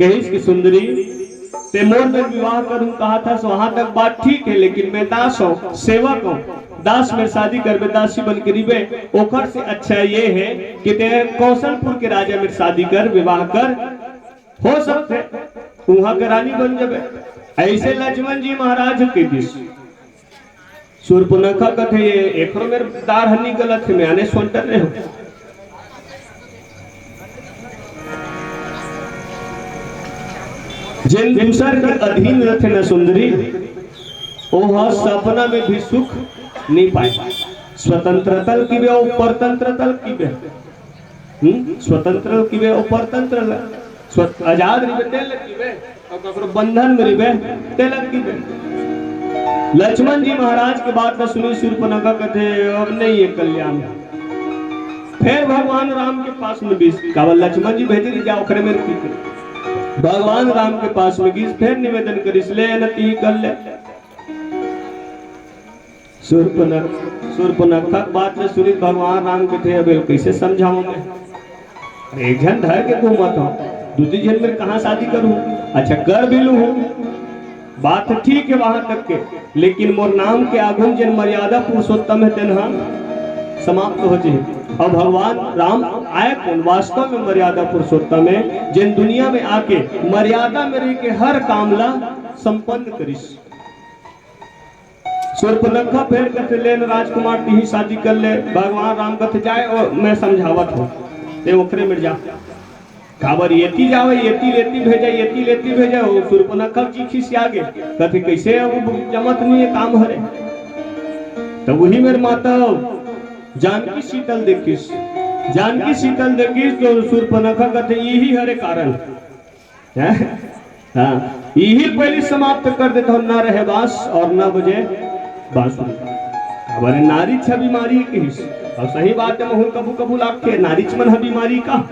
कहिस की सुंदरी ते मोर में विवाह करूं कहा था, सो वहां तक बात ठीक है, लेकिन मैं दास हूं, सेवक हूं, दास में शादी करबे, दासी बन के रिबे, ओखर से अच्छा ये है कि ते कौशलपुर के राजा में शादी कर, विवाह कर, हो सकते वहां के रानी बन जाबे। ऐसे लक्ष्मण जी महाराज के दिस शूर्पणखा कथे ये एकरो मेरे दार हनी गलत है, मैं आने सोंटर रहे हो। जिन दूसर के अधीन रथे न सुंदरी, ओह सपना में भी सुख नहीं पाए। स्वतंत्रता की वे और परतंत्रता की वे, स्वतंत्र की वे और परतंत्र, आजाद रिबे तेल की वे और ककरो बंधन में रिबे तेल की वे। लक्ष्मण जी महाराज के बात न सुनी शूर्पणखा कहते अब नहीं है कल्याण। फिर भगवान राम के पास में बीस कावल लक्ष्मण जी भेजे जाओ खरे मेरे की, भगवान राम के पास में गीस फिर निवेदन करिस ले नती कर ले। शूर्पणखा बात ने सुनी भगवान राम के थे अब कैसे समझाऊं मैं, एक जन धर के घूमत हूं, दूसरी जन में कहां शादी करूं, अच्छा कर भी लूं, बात ठीक है वहां तक के, लेकिन मोर नाम के आगुन जिन मर्यादा पुरुषोत्तम है तेनहा समाप्त हो जाए। और भगवान राम आए कौन वास्तव में मर्यादा पुरुषोत्तम है, जिन दुनिया में आके मर्यादा में रह के हर कामला संपन्न करिस। शूर्पणखा फिर कहते ले राजकुमार की ही शादी कर ले, भगवान राम कहते जाए और मैं समझावत हूँ ते ओखरे मिट जा काबर येती जावे येती लेती भेजा हो। शूर्पणखा जी खिस आगे कहते कैसे अब जमत नहीं है काम हरे, तो वही मेरे माता जानकी शीतल देखिस, जानकी शीतल देखिस तो शूर्पणखा कहते यही हरे कारण है, हाँ यही पहले समाप्त कर देता हूँ, न रहे बास और न बजे बांसुरी। हमारे नारी छ बीमारी की, और सही बात है महू कबू कबू लाखे नारी मन है बीमारी का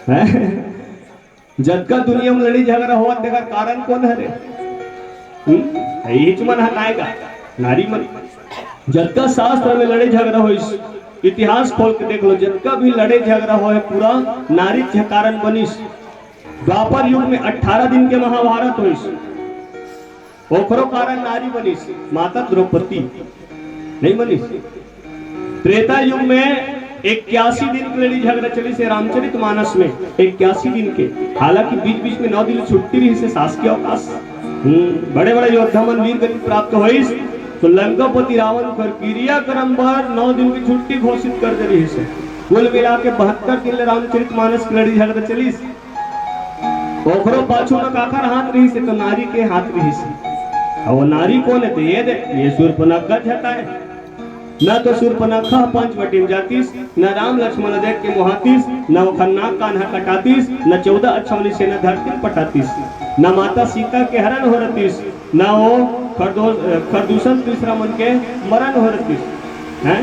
है। जब का दुनिया में लड़ी झगड़ा हुआ तेरा कारण कौन है रे, यही मन हटाएगा नारी मन। जब का शास्त्र में लड़े झगड़ा हो, इतिहास खोल के देख लो, जब का भी लड़े झगड़ा हो पूरा नारी कारण बनिस। द्वापर युग में 18 दिन के महाभारत होइस, ओकरो कारण नारी बनिस, माता द्रौपदी नहीं बनिस। त्रेता युग में 81 दिन की लड़ी झगड़ा चली से रामचरितमानस में 81 दिन के, हालांकि बीच बीच में 9 दिन छुट्टी रही से शासकीय अवकाश। बड़े बड़े योद्धा मन वीर गति प्राप्त होइस, तो लंकापति रावण पर क्रियाक्रम पर 9 दिन की छुट्टी घोषित कर दे रही से। कुल मिला के 72 दिन रामचरितमानस की लड़ी झगड़ा चली। ओकरो पाछू में काकर हाथ रही से, तो नारी के हाथ रही से। और वो नारी कौन है, तो ये शूर्पणखा झटा है। न तो शूर्पणखा पंचवटी में जातीस, न राम लक्ष्मण देख के मुहातीस, न वो खन्ना कान्हा कटातीस, न 14 अच्छौनी से न धरती पटातीस, न माता सीता के हरण हो रतीस, न वो खरदूषण तीसरा मन के मरण हो रतीस है।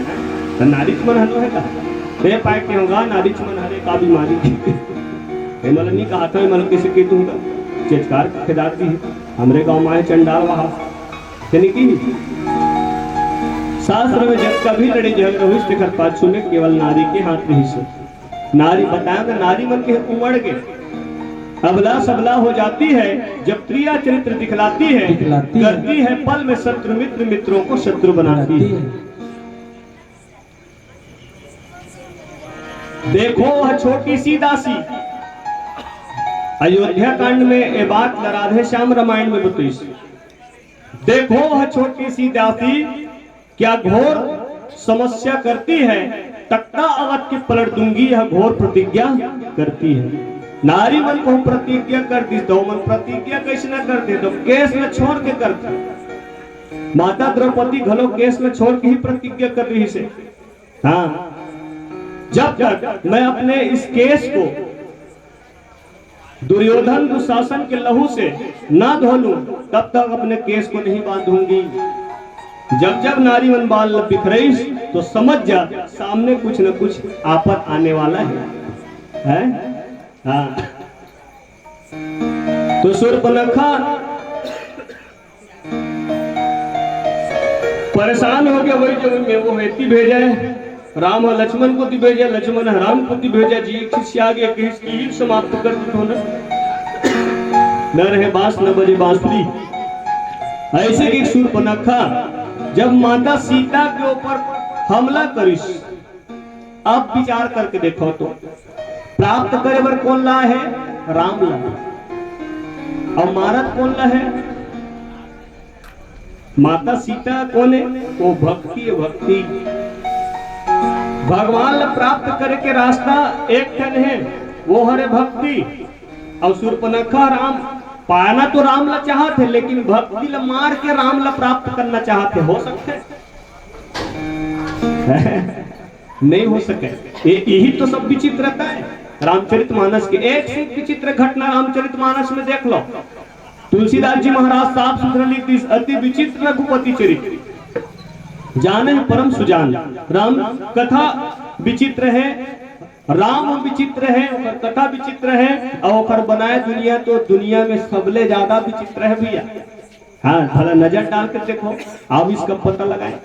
तो नारी मन हनो है का दे पाए के होगा, नारी मन हरे का बीमारी मतलब नहीं कहा था मतलब किसी की दूंगा चेचकार खिदाती है हमरे गांव में चंडाल वहां की शास्त्र में जब कभी लड़ी झगड़ा हुई शिखर पाछू में केवल नारी के हाथ रही से। नारी बताया ना, नारी मन के उमड़ के अबला सबला हो जाती है, जब प्रिया चरित्र दिखलाती है, करती है पल में शत्रु मित्र, मित्रों को शत्रु बनाती है। देखो वह छोटी सी दासी, अयोध्या कांड में ये बात राधे श्याम रामायण में बताई। देखो वह छोटी सी दासी क्या घोर समस्या करती है, तख्ता अवध के पलट दूंगी यह घोर प्रतिज्ञा करती है। नारी मन को प्रतिज्ञा करती, तो मन प्रतिज्ञा कैसे न करते, तो केस में छोड़ के करती। माता द्रौपदी घलो केस में छोड़ के ही प्रतिज्ञा कर रही से। हाँ, जब तक मैं अपने इस केस को दुर्योधन दुशासन के लहू से ना धो लूं, तब तक अपने केस को नहीं बांधूंगी। जब जब नारी मन बाल बिखरे तो समझ जा सामने कुछ न कुछ आपत आने वाला है? हाँ। तो शूर्पणखा परेशान हो गया, वही जो में वो हेती भेजा है राम लक्ष्मण को भेजा, लक्ष्मण राम को भेजा जी किसी आगे किसी समाप्त कर दो न रहे बांस न बजे बांसुरी। ऐसे कि शूर्पणखा जब माता सीता के ऊपर हमला करिस, अब विचार करके देखो तो प्राप्त करे बर कौन ला है? राम ला। और मारत कौन ला है? माता सीता कौन है? वो भक्ति है, भक्ति। भगवान ला प्राप्त करे के रास्ता एक ठन है, वो हरे भक्ति। और शूर्पणखा राम पाना तो राम ला चाहते, लेकिन भक्ति ला मार के राम ला प्राप्त करना चाहते। हो सकते नहीं हो सके। यही तो सब विचित्रता है रामचरितमानस की। एक से विचित्र घटना रामचरितमानस में देख लो। तुलसीदास जी महाराज साफ सुथरा लिख दी, अति विचित्र रघुपति चरित्र जाने परम सुजान। राम कथा विचित्र है, राम विचित्र है, कथा विचित्र है, और बनाए दुनिया तो दुनिया में सबले ज्यादा विचित्र है भैया। हाँ, भला नजर डाल कर देखो, आप इसका पता लगाए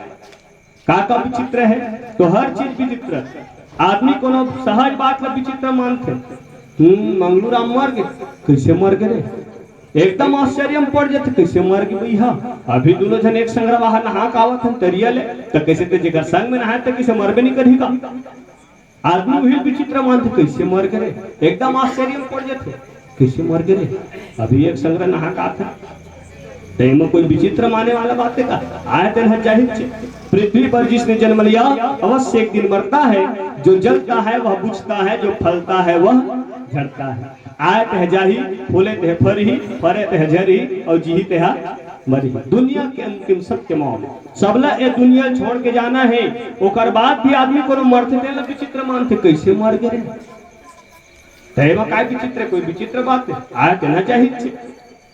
का विचित्र है। तो हर चीज विचित्र। आदमी को सहज बात ला विचित्र मानते। मंगलू राम मर गए, कैसे मर गए? एकदम आश्चर्य में पड़ जाते, कैसे मर गए भैया? अभी दोनों जन एक संग बाहर नहा के आवत हम तरिया ले, तो कैसे ते जगह संग में नहाए तो कैसे मरबे नहीं करेगा? आदमी वही विचित्र मानते, कैसे मर गए? एकदम आश्चर्य में पड़ जाते, कैसे मर गए? अभी एक संग नहा का था। में कोई विचित्र माने वाला बात है का? आयतन है जाहिर। पृथ्वी पर जिसने जन्म लिया अवश्य एक दिन मरता है। जो जलता है वह बुझता है, जो फलता है वह झड़ता है। आयत है जाही, फूले ते फरही, फरे ते झरही, और जीही ते मरी। दुनिया के अंतिम सत्य मौत। सबला ये दुनिया छोड़ के जाना है। ओकर बाद भी आदमी को मरते तेल विचित्र मानते, कैसे मर गए? तैमा काय विचित्र? कोई विचित्र बात है? आयत ना चाहिए।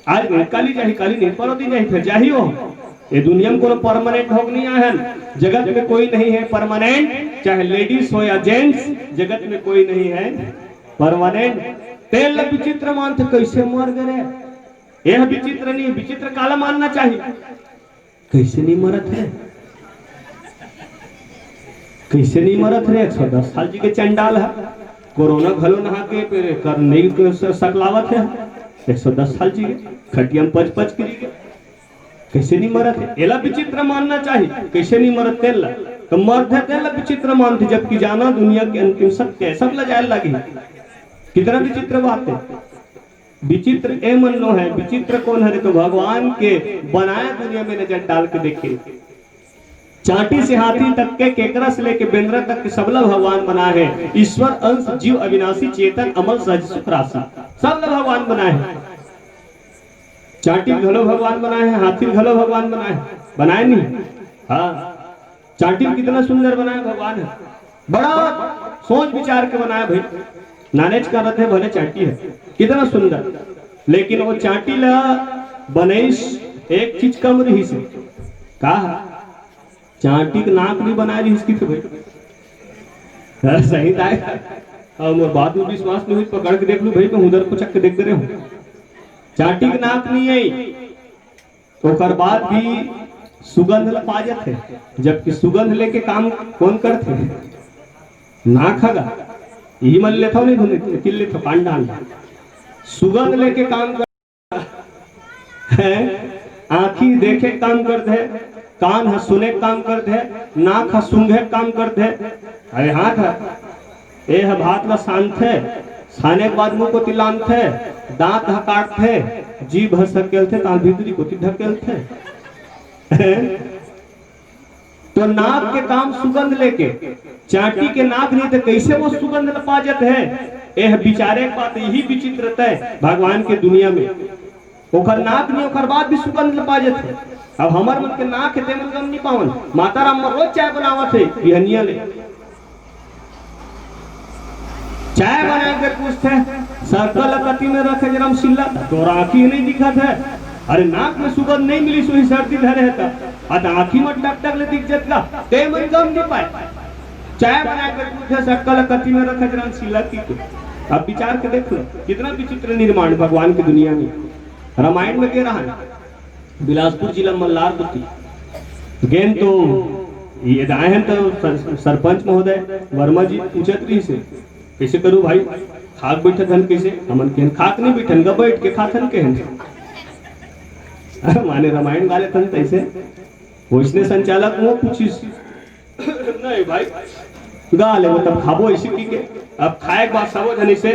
आज नहीं काली जाही, काली नहीं परोती जाही, फिर जाही हो। ये दुनिया में कोनो परमानेंट होग नहीं है। जगत में कोई नहीं है परमानेंट, चाहे लेडीज हो या जेंट्स, जगत में कोई नहीं है परमानेंट। तेल विचित्र मानते, कैसे मर गए? यह विचित्र नहीं, विचित्र काला मानना चाहिए। कैसे नहीं मरत है? कैसे नहीं मरत है? 110 साल जी के चंडाल है, कोरोना घलो नहा के कर नहीं सकलावत है। 110 साल जी खटिया में पच के कैसे नहीं मरत है? एला विचित्र मानना चाहिए। कैसे नहीं मरत तेल? तो मर्द है तेल विचित्र मानते, जबकि जाना दुनिया के अंतिम सत्य है। सब लजाए लगी। कितना विचित्र बात है। विचित्र ए मन लो है। विचित्र कौन है? तो भगवान के बनाया दुनिया में नजर डाल के देखिए। चाटी से हाथी तक के, केकरा से लेके बेंद्रा तक के सबला भगवान बना है। ईश्वर अंश जीव अविनाशी चेतन अमल सहज सुख राशि, सबला भगवान बनाए हैं। चाटी घलो भगवान बनाए हैं, हाथी घलो भगवान बनाए हैं। बनाए नहीं? हाँ, चाटी कितना सुंदर बनाया भगवान है। बड़ा सोच विचार के बनाया भाई। नानेज का रथ है भले चाटी है, कितना सुंदर। लेकिन वो चाटी ला बनैस एक चीज कम रही से कहा, चाटी का नाक नहीं बना रही इसकी तो भाई सही था। और बात में विश्वास नहीं हुई, पकड़ के देख लू भाई, मैं उधर को चक के देख दे रहे हूँ। चाटी का नाक नहीं आई, तो कर बाद भी सुगंध लपाजत है। जबकि सुगंध लेके काम कौन करते? नाक हगा यही मन लेता नहीं धुने किल लेता पांडाल। सुगंध लेके काम कर है। आँखी देखे काम करते है, कान है सुने काम करते है, नाक है सूंघे काम करते है। अरे हाथ है ए है भात ला शांत है, खाने के बाद मुंह को तिलांत है, दांत है काटते, जीभ है सकेलते, ताल भीतरी को ढकेलते। तो नाक के काम सुगंध लेके, चाटी के नाक नहीं तो कैसे वो सुगंध लपाजत है। यह विचारे बात यही विचित्रता है भगवान के दुनिया में। ओकर नाक नहीं, ओकर बाद भी सुगंध लपाजत है। अब हमार मन के नाक है तेमन गम नहीं पावन। माता राम रोज चाय बनावत है, बिहनिया ले चाय बना के पूछते सर्कल कति में रखे जरम सिल्ला, तो आँखी नहीं दिखत है। अरे नाक में सुगंध नहीं मिली, सोही सर्दी धरे है तो आँखी में टक टक ले दिख जाता, तेमन गम नहीं पाए। चाय बना कर पूछे सर्कल कति में रखे जरम सिल्ला की। अब विचार के देख लो कितना विचित्र निर्माण भगवान की दुनिया में। रामायण में कह रहा है बिलासपुर जिला मल्लारपुर गेंद तो ये आए हैं तो सरपंच महोदय वर्मा जी पूछत रही से कैसे करूँ भाई, खाक बैठत हन कैसे, हमन के खाक नहीं बैठन का बैठ के खाथन के माने रामायण गाले तन तैसे वैसने संचालक वो पूछिस नहीं भाई गा ले वो तब खाबो ऐसे की के अब खाए के बाद सबो जन से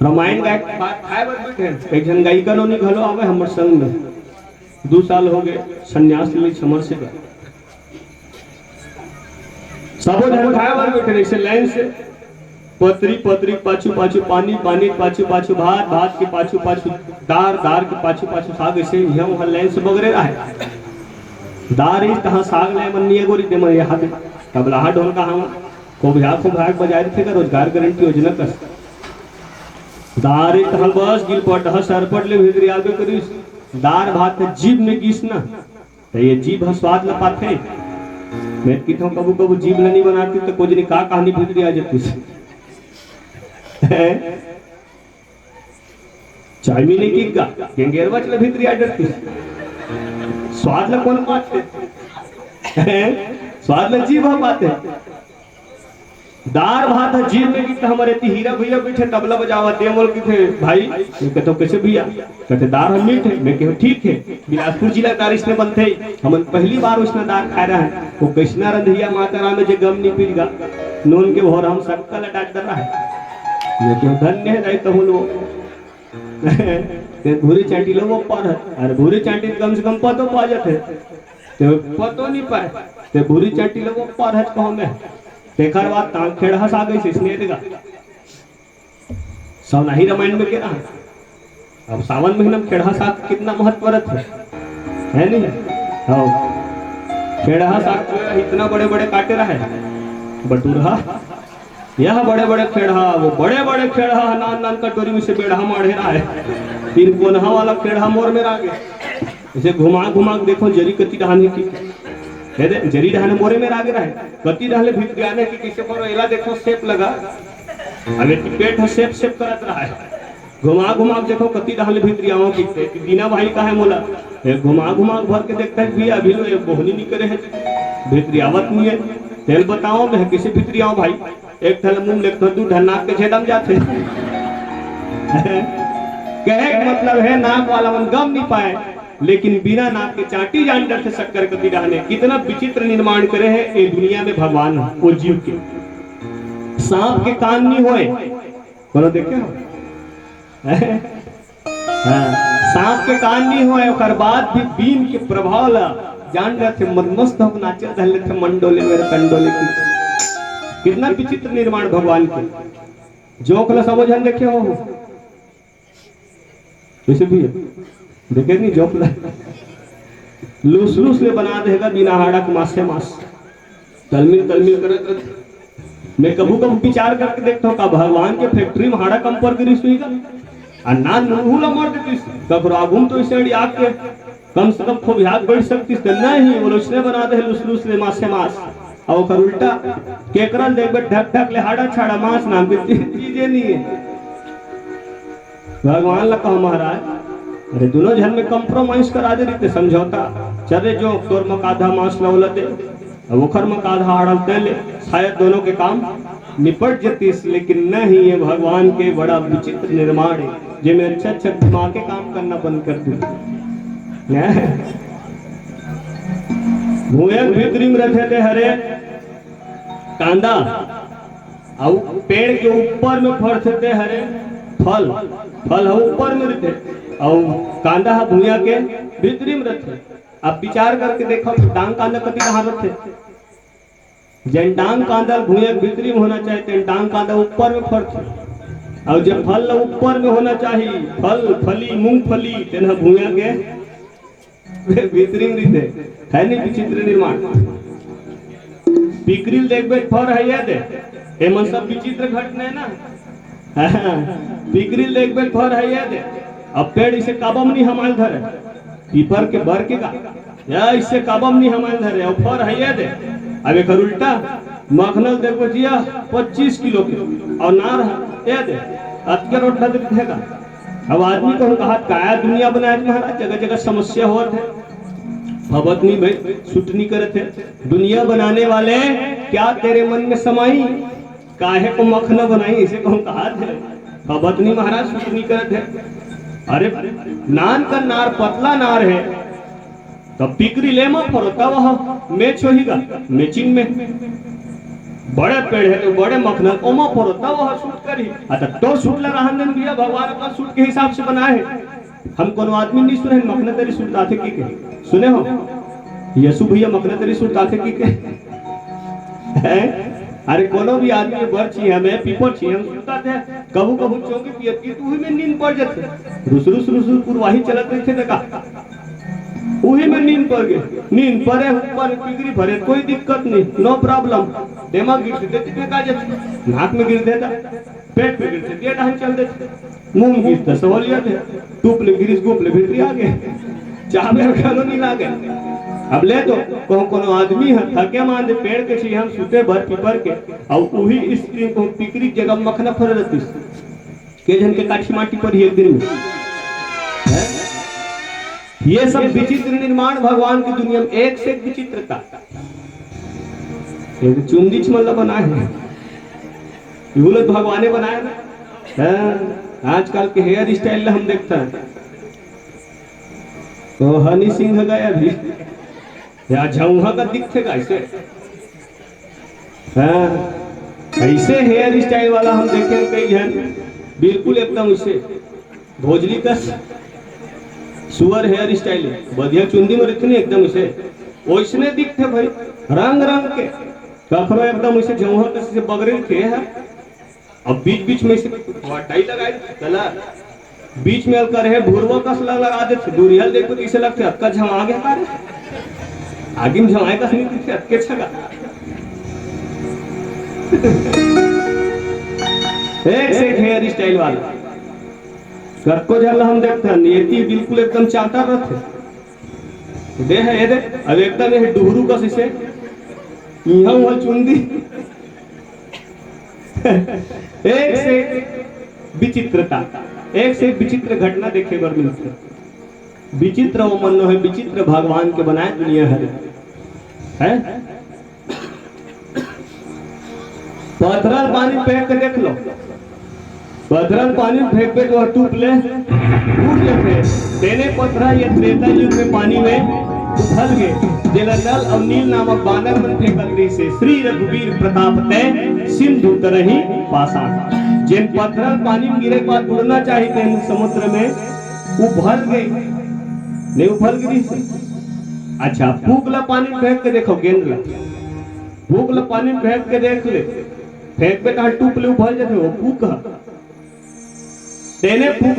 रामायण गाय के बाद खाए बस बैठे एक जन गायिका नो नहीं घलो आवे हमर संग में 2 साल हो गए सन्यास ले समर से सबो जन खाए बस बैठे ऐसे लाइन से पतरी पतरी पाछू पाछू पानी पानी पाछू पाछू भात भात के पाछू पाछू दार दार के पाछू पाछू साग ऐसे यहाँ वहाँ लाइन से बगरे रहा दार इस कहाँ साग ले मन नहीं गोरी दे मन यहाँ दे तबला ढोल कहाँ को भाग बजाय थे का रोजगार गारंटी योजना कर दार इस कहाँ बस गिल पट ह सरपट ले भीतरी आगे करिस दार भात जीभ में गिस ना तो ये जीभ ह स्वाद ल पाथे मैं किथों कबू कबू जीभ नहीं बनाती तो कुछ नहीं का कहानी भीतरी आ जाती चाय मिले की गा गेंगेरवा चले भीतरी आ जाती स्वाद ल कौन पाते स्वाद ल जीभ पाते दार भात जीभ में की हमारे हीरा भैया बैठे तबला बजावा दे मोल की थे भाई मैं कहता कैसे भैया कहते दार हम मीठ है मैं कहूँ ठीक है बिलासपुर जिला दार इसमें बनते हम पहली बार उसने दार खा रहा है वो कृष्णा रंधिया माता राम में जो गम नहीं पीगा नून के भोर हम सबका लटाट कर रहा है ये क्यों धन्य है नहीं कहूँ लो भूरी चाटी लो वो पर है अरे भूरी चाटी कम से कम पतो पा जाते तो पतो नहीं पाए तो भूरी चाटी लो वो पर है कहूँ मैं देखा बात तांग खेड़ा सा गई इसने देगा सब नहीं रामायण में क्या अब सावन महीना में खेड़ा साग कितना महत्वरत है नहीं हाँ खेड़ा साग इतना बड़े बड़े काटे रहा है बटूरहा यह बड़े बड़े खेड़ा वो बड़े बड़े खेड़ा नान नान कटोरी में से बेढ़ा माढ़े रहा है 3 कोनहा वाला खेड़ा मोर में रागे इसे घुमा घुमा देखो जरी कति डहाने की जरी डहाने मोरे में रागे रहा है कति डहाले भीतर आने की किसे पर एला देखो शेप लगा अबे पेट है शेप शेप करत रहा है घुमा घुमा देखो कति डहाले भीतर आओ की बिना भाई का है मोला घुमा घुमा भर के देखता है भैया अभी लो बोहनी नहीं करे है भीतर आवत नहीं है तेल बताओ मैं किसे भीतर आओ भाई एक थल मुंह लेकर दू ढनाक के छेदम जाते कहे मतलब है नाक वाला मन गम नहीं पाए लेकिन बिना नाक के चाटी जान डर से शक्कर कति रहने कितना विचित्र निर्माण करे है ये दुनिया में भगवान वो जीव के सांप के कान नहीं होए बोलो देखे हो सांप के कान नहीं होए और बाद भी बीन के प्रभाव ला जान रहे थे मस्त हो नाचे धले थे मंडोले मेरे कंडोले की कितना विचित्र निर्माण भगवान के जोकला समझन देखे हो वैसे भी देखे नहीं जोकला लूस लूस ले बना देगा बिना हाड़ा के मास से मास तलमिल करे मैं कबू कबू विचार करके देखता हूँ का भगवान के फैक्ट्री में हाड़ा कम पर गिरी सुई का अन्ना नूला मार देती कब रागुम तो इसे आग के कम से कम खूब याद बढ़ सकती नहीं वो उसने बना दे लूस लूस ले मास से मास और कर उल्टा केकरल देख ढक ढक ले हाड़ा छाड़ा मांस नाम की चीजें नहीं है भगवान ला कहो महाराज अरे दोनों जन में कंप्रोमाइज करा दे रही समझौता चले जो तोर मक आधा मांस लौला दे वो खर मक आधा हाड़ा दे ले शायद दोनों के काम निपट जतीस लेकिन नहीं ये भगवान के बड़ा विचित्र निर्माण है जिसमें अच्छा दिमाग के काम करना बंद कर दे भूयक भीतरी में रखे थे हरे कांदा और पेड़ के ऊपर में फरते थे हरे फल फल ऊपर में रहते और कांदा भूया के भीतरी में रखे अब विचार करके देखो डांग कांदा कति कहाँ रखे जन डांग कांदा भूया भीतरी में होना चाहिए तेन डांग कांदा ऊपर में फरते और जब फल ऊपर में होना चाहिए फल फली मूंगफली तेन भूया के भीतरी में रहते है नहीं विचित्र निर्माण पिकरिल देखबे फर है याद है एमन सब विचित्र घटना है ना पिकरिल देखबे फर है याद है अब पेड़ इसे काबम नहीं हमाल धरे पीपर के बर के का या इससे काबम नहीं हमाल धरे और फर है याद है अब एक उल्टा मखनल देखो जिया 25 किलो के और नार याद है अतके रोटला देगा अब आदमी को कहा काया दुनिया बनाया महाराज जगह जगह समस्या होत है भवतनी भाई सुटनी करत है। दुनिया बनाने वाले क्या तेरे मन में समाई, काहे को मखना बनाई, इसे कहूँ कहा थे। भवतनी महाराज सुटनी करत है। अरे नान का नार पतला नार है, तब पिकरी ले मा फरोता वह मैच होगा मैचिंग में। बड़े पेड़ है तो बड़े मखना ओमा फरोता वह सूट करी। अच्छा तो सूट ला रहन दिया भगवान अपना सूट के हिसाब से बनाए है। हम कोनो आदमी नहीं सुने मखना तेरी सूट आते की के सुने हो यशु भैया मखना तेरी सूट आते की के अरे कोनो भी आदमी बर छी हमें पीपर छी हम सुनता थे कबू कबू चौकी पियत की तू ही में नींद पड़ जाते रुसरुस रुसरुस पुरवाही चलत रहे थे देखा उही में नींद पड़ गए। नींद पड़े ऊपर पिगरी भरे कोई दिक्कत नहीं, नो प्रॉब्लम। दिमाग गिर देते का जाते नाक में गिर देता, पेट में गिर देते ढंग चल देते, मुंह में गिरता सहूलियत है, टूप ले गिरिस गोप ले भीतरी आ गए, चाह में खानो नहीं लागे। अब ले तो कोनो आदमी है थके मान दे पेड़ के छी हम सुते भर पीपर के और वही स्त्री को पिकरी जगह मखना फर रहती के जन के काठी माटी पर एक दिन में है? ये सब विचित्र निर्माण भगवान की दुनिया में एक से एक विचित्रता। एक चुंदी मतलब बनाए हैं यूलत भगवान ने बनाया ना। आजकल के हेयर स्टाइल हम देखते हैं तो हनी सिंह गया अभी या झौहा का दिखेगा ऐसे। ऐसे हेयर स्टाइल वाला हम देखे कई जन बिल्कुल एकदम उसे भोजली का सुअर हेयर स्टाइल बढ़िया चुंदी में इतनी एकदम उसे वैसने दिखते भाई रंग रंग के कखरो एकदम उसे झौहा के बगरे थे है। अब बीच बीच में टाई लगाई कलर बीच में कर है भूरवा कस लगा देते दूरियल देखो इसे लगते अक्का झमा गया तारे आगे में झमाए कस नहीं दिखते अक्के छगा एक से हेयर स्टाइल वाला घर को जल हम देखते हैं नियति बिल्कुल एकदम चाहता रहते दे है ये दे अब एकदम ये डुहरू कस इसे यहाँ वहाँ चुंदी एक से विचित्रता एक से विचित्र घटना देखे बर मिलते। विचित्र वो मन है विचित्र भगवान के बनाए दुनिया है? पथरल पानी फेंक के देख लो, पथरल पानी फेंक पे तो टूट ले टूट लेते तेने पथरा ये त्रेता युग में पानी में उछल गए जलनल और नील नामक बानर मन फेंकल से श्री रघुवीर प्रताप तय सिंधु तरही पाषाण। जिन पत्थर पानी में गिरे बाद उड़ना चाहिए समुद्र में उभल गई नहीं उभल गिरी। अच्छा फूकला पानी में फेंक के देखो गेंदला फूकला पानी में फेंक के देख ले फेंक पे कहा टूप ले उभल जाते वो फूक तेने फूक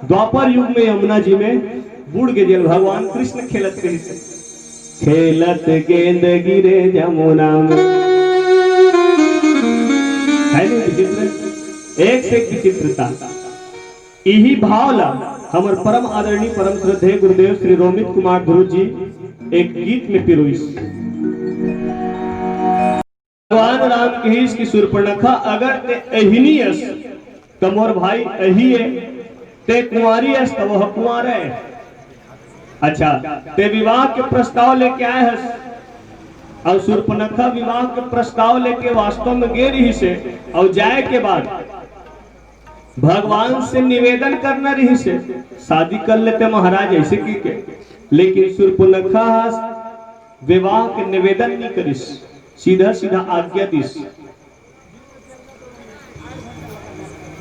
द्वापर युग में यमुना जी में बुड़ के जल भगवान कृष्ण खेलत रही से खेलत गेंद गिरे जमुना में है नहीं विचित्र एक से विचित्रता। यही भाव ला हमार परम आदरणीय परम श्रद्धेय गुरुदेव श्री रोमित कुमार ध्रुव जी एक गीत में पिरोइस भगवान राम की शूर्पणखा अगर ते अहिनी अस तमोर भाई अही है ते कुंवारी अस तो वह कुंवार है। अच्छा ते विवाह के प्रस्ताव लेके आए हैं और शूर्पणखा विवाह के प्रस्ताव लेके वास्तव में गे रही से और जाए के बाद भगवान से निवेदन करना रही से शादी कर लेते महाराज ऐसे की के लेकिन शूर्पणखा विवाह के निवेदन नहीं करिस सीधा सीधा आज्ञा दिस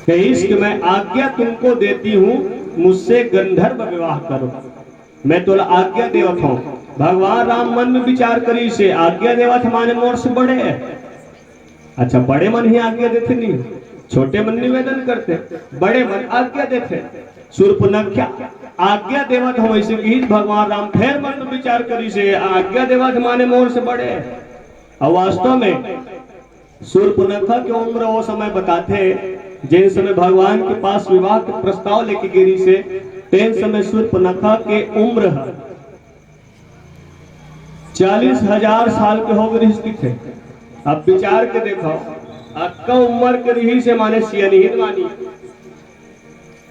कहिस कि मैं आज्ञा तुमको देती हूँ मुझसे गंधर्व विवाह करो मैं तोला आज्ञा देवत हूँ। भगवान राम मन में विचार करी से आज्ञा देवत हमारे मोर से बड़े है। अच्छा बड़े मन ही आज्ञा देते नहीं छोटे मन निवेदन करते बड़े मन आज्ञा देते शूर्पणखा आज्ञा देवत हम ऐसे ही भगवान राम फिर मन में विचार करी से आज्ञा देवत हमारे मोर से बड़े है। और वास्तव में शूर्पणखा की उम्र वो समय बताते जिन समय भगवान के पास विवाह के प्रस्ताव लेके गिरी से तेन समय शूर्पणखा के उम्र 40,000 साल के हो गए थे। अब विचार के देखो अक्का उम्र के रही से माने सियनहीन मानी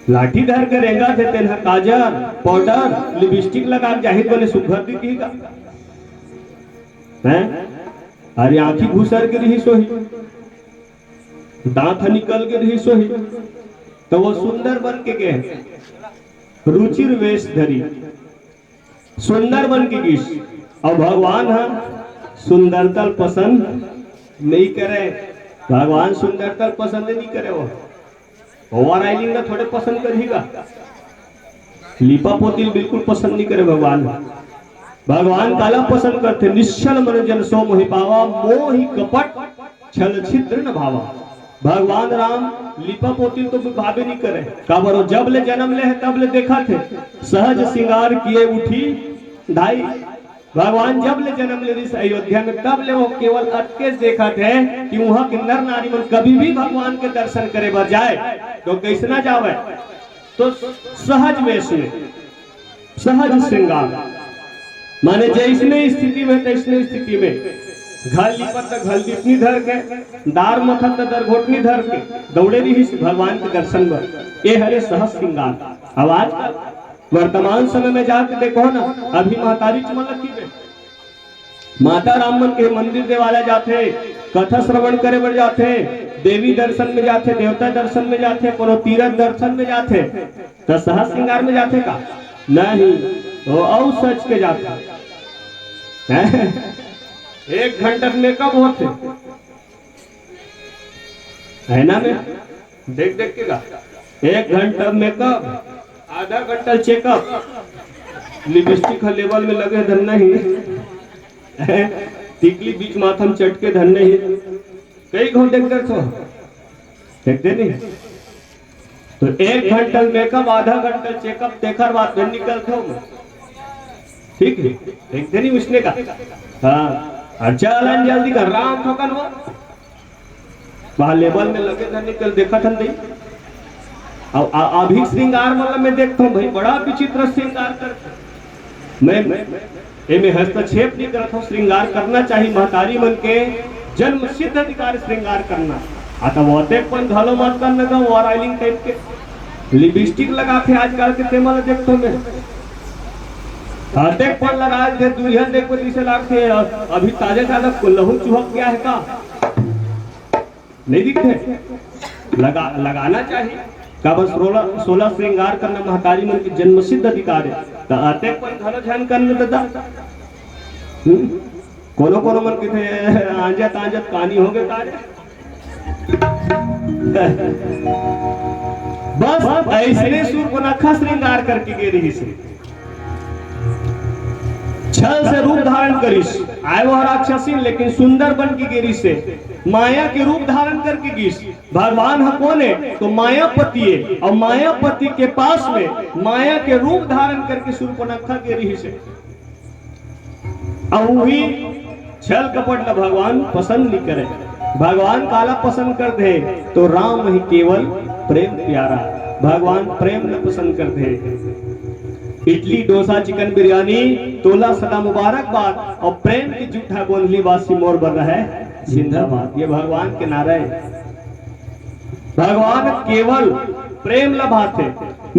लाठी धर के रेंगा थे तेन काजल पाउडर लिपस्टिक लगा के जाहिर बने सुघर दिखेगा हैं। अरे आंखी घुसर के रही सोही, दांत निकल के रही सोही, तो वो सुंदर बन के गए रुचिर वेश धरी सुंदर बन के गीस। और भगवान है सुंदरता पसंद नहीं करे, भगवान सुंदरता पसंद नहीं करे, वो ओवर आइलिंग ना थोड़े पसंद करेगा, लिपा पोतिल बिल्कुल पसंद नहीं करे भगवान। भगवान काला पसंद करते निश्चल मन जन सो मोहि पावा, मोहि कपट छल छिद्र न भावा। भगवान राम लिपा पोतिल तो भावे नहीं करे, काबरो जब ले जन्म ले है तब ले देखा थे सहज श्रृंगार किए उठी ढाई। भगवान जब ले जन्म ले इस अयोध्या में तब ले वो केवल अटके देखा थे कि वहां के नर नारी मन कभी भी भगवान के दर्शन करे बर जाए तो कैसे ना जावे, तो सहज वेश में सहज श्रृंगार माने जैसने स्थिति में तैसने स्थिति में घल लिपत घल लिपनी धर के दार मथत दर घोटनी धर के दौड़े रही भगवान के दर्शन बर, ये हरे सहज श्रृंगार। अब आज वर्तमान समय में जाके देखो ना, अभी महतारी चमलकी में माता रामन के मंदिर देवाला जाते, कथा श्रवण करे बर जाते, देवी दर्शन में जाते, देवता दर्शन में जाते, कोनो तीर्थ दर्शन में जाते, तो सहज श्रृंगार में जाते का नहीं, वो औ सच के जाते एक घंटा में कब होते है ना, में देख देख के का एक घंटा में कब आधा घंटा चेकअप, लिपस्टिक लेवल में लगे धन नहीं, टिकली बीच माथम चटके धन नहीं, कई घो देखते तो देखते नहीं, तो एक घंटा मेकअप आधा घंटा चेकअप देखकर बात फिर निकलते हो, ठीक है देखते नहीं उसने का। हाँ अच्छा जल्दी कर राम ठोकन वो वहां लेवल में लगे धन निकल देखा था नहीं। अब अभी श्रृंगार मतलब मैं देखता हूँ भाई बड़ा विचित्र श्रृंगार करते, मैं हस्तक्षेप नहीं करता हूँ, श्रृंगार करना चाहिए, महतारी मन के जन्म सिद्ध अधिकार श्रृंगार करना। आता वो पण घालो मत करने का ओवर आइलिंग टाइप के लिपस्टिक लगा के आजकल के तेमल देखता हूँ मैं, हाथे पण लगा दे दुनिया देखो जैसे लागते अभी ताजे ताजा लहू चुहक गया है का नहीं दिखते, लगाना चाहिए का बस 16 श्रृंगार करना महतारी मन की जन्म सिद्ध अधिकार है, तो आते पर घनो ध्यान करने दादा कोनो कोनो मन के आंजत आंजत कहानी हो गए कार्य बस ऐसे सूर को नखा श्रृंगार करके गे रही से छल से रूप धारण करिस, आए वो राक्षसी लेकिन सुंदर बन की गिरी से माया के रूप धारण करके गिस। भगवान है कौन है तो मायापति है, और मायापति के पास में माया के रूप धारण करके शूर्पणखा के रही से, और वही छल कपट न भगवान पसंद नहीं करे, भगवान काला पसंद कर दे तो राम ही केवल प्रेम प्यारा, भगवान प्रेम न पसंद कर दे। इडली डोसा चिकन बिरयानी तोला सदा मुबारकबाद, और प्रेम की जूठा गोंधली वासी मोर बन रहा है जिंदाबाद, ये भगवान के नारे। भगवान केवल प्रेम लभाते,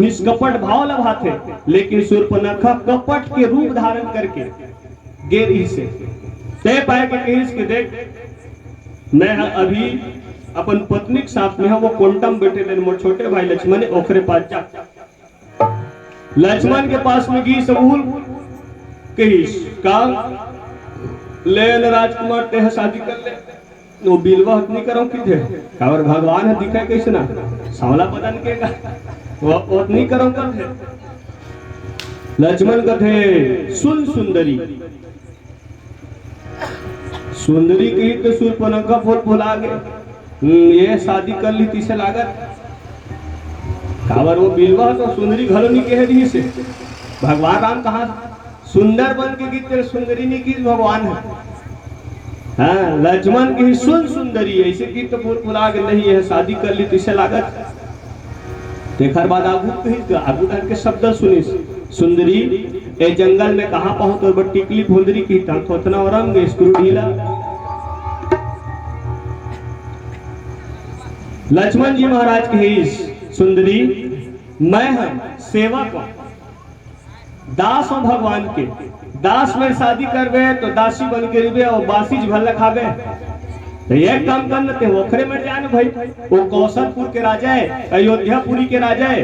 निष्कपट भाव लभाते, लेकिन शूर्पणखा कपट के रूप धारण करके गेरी से ते पाए के देख मैं अभी अपन पत्नी के साथ में वो कोंटम बेटे मोर छोटे भाई लक्ष्मण ओखरे पास जा, लक्ष्मण के पास में गी सबूल कहीस का ले राजकुमार ते शादी कर ले, वो बिलवा नहीं करो कि थे और भगवान है दिखा कैसे ना सांवला बदन के का वो नहीं करो कर थे। लक्ष्मण कथे सुन सुंदरी सुंदरी की तो शूर्पणखा फूल फुला गए, ये शादी कर ली तीसरे लागत कावर वो बिलवा तो सुंदरी घलो नहीं कह रही से, भगवान राम कहा सुंदर बन के गीत सुंदरी नहीं की भगवान है। हाँ लक्ष्मण की सुन सुंदरी ऐसे गीत तो फूल फुला गए नहीं है शादी कर ली तीसरे लागत, देखर बाद आगू ढंग के शब्द सुनी सुंदरी ए जंगल में कहा पहुंच तो टिकली फुंदरी की थोतना और रंग स्क्रू ढीला। लक्ष्मण जी महाराज की सुंदरी मैं हम सेवक हूं, दास हूं भगवान के। दास में शादी करबे तो दासी बन के रहे और बासी भल खाबे। तो एक काम करना ते ओखरे में जान भाई, वो कौशलपुर के राजा है, अयोध्यापुरी के राजा है।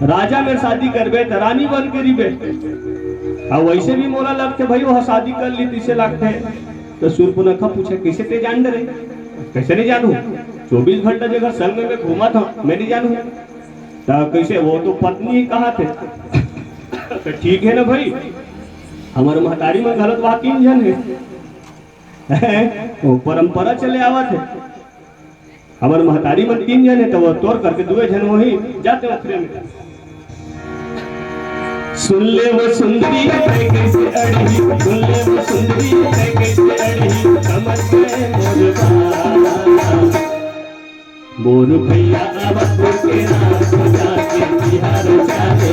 राजा में शादी करबे तो रानी बन के रिबे। और वैसे भी मोला लगते भाई वो शादी कर ली तीसे लगते है। तो शूर्पणखा पूछे कैसे ते जान रहे? कैसे नहीं जानू, 24 घंटा जगह संग में घूमा था, मैं नहीं जानू। तो कैसे, वो तो पत्नी ही कहा थे। तो ठीक है ना भाई, हमारे महतारी में गलत बात 3 जन है। वो परंपरा चले आवत है, हमारे महतारी में 3 जन है तो वो तोड़ करके 2 जन वही जाते ओखरे में। सुन ले वो सुंदरी कैसे अड़ी, सुन ले वो सुंदरी कैसे अड़ी, समझ गए मोर भैया आवत के नाम जाके बिहार जाके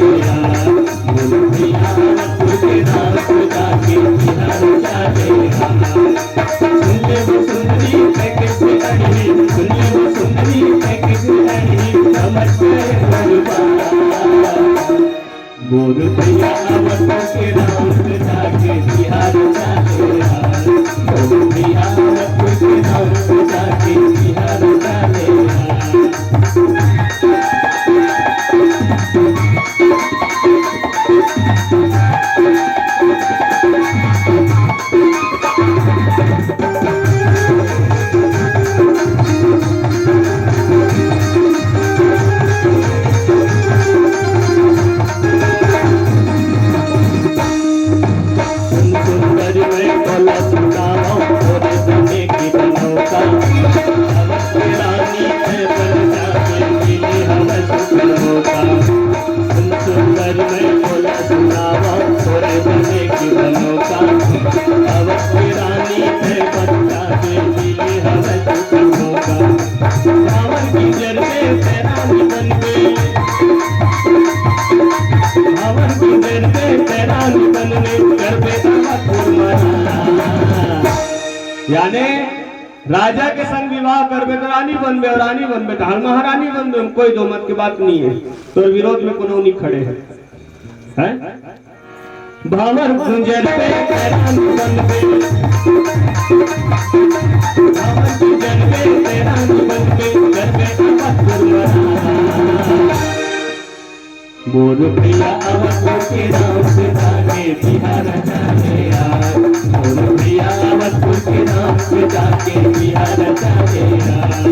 मोर भैया आवत के नाम जाके बिहार जाके। सुन ले वो सुंदरी कैसे अड़ी, सुन ले वो सुंदरी कैसे अड़ी, समझ गए मोर भैया आवत के नाम जाके बिहार जाके मोर भैया आवत के नाम जाके बिहार जाके। यानी राजा के संग विवाह करबे तो रानी बनबे, और रानी बनबे तो हर महारानी बनबे, कोई दो मत की बात नहीं है। तो विरोध में कोनो नहीं खड़े हैं। भावर गुंजर पे रानी बनबे, भावर गुंजर पे रानी बनबे, करबे मोर भैया आवत के नाम से जाके बिहार जाके यार, मोर भैया आवत के नाम से जाके बिहार जाके यार।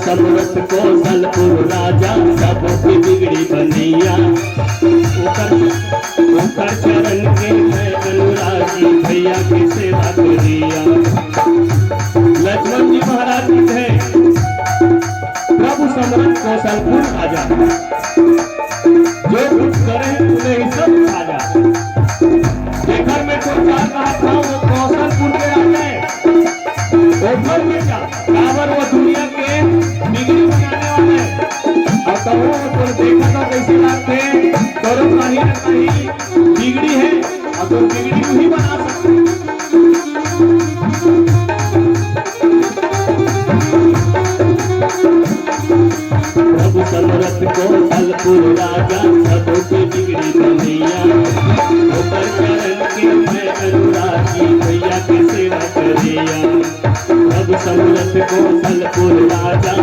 समरथ कौशलपुर राजा सबकी बिगड़ी बनैया, उकर चरण के मैं अनुरागी भैया की सेवा करिया। लक्ष्मण जी महाराज है प्रभु समरथ कौशलपुर राजा, जो कुछ करे उन्हें ही सब राजा। देखर में तो चार कहा था वो कौशलपुर के राजा है, ओपर में क्या काबर वो दुनिया के बिगड़ी बनाने वाले। और तो वो देखा था कैसे लगते करो कहीं ना कहीं बिगड़ी है, और तो बिगड़ी को ही बना सकते। प्रभु समरथ कौशलपुर राजा सबकी बिगड़ी बनैया, ऊपर चरण के मैं अनुरागी भैया की सेवा करिया। प्रभु समरथ कौशलपुर राजा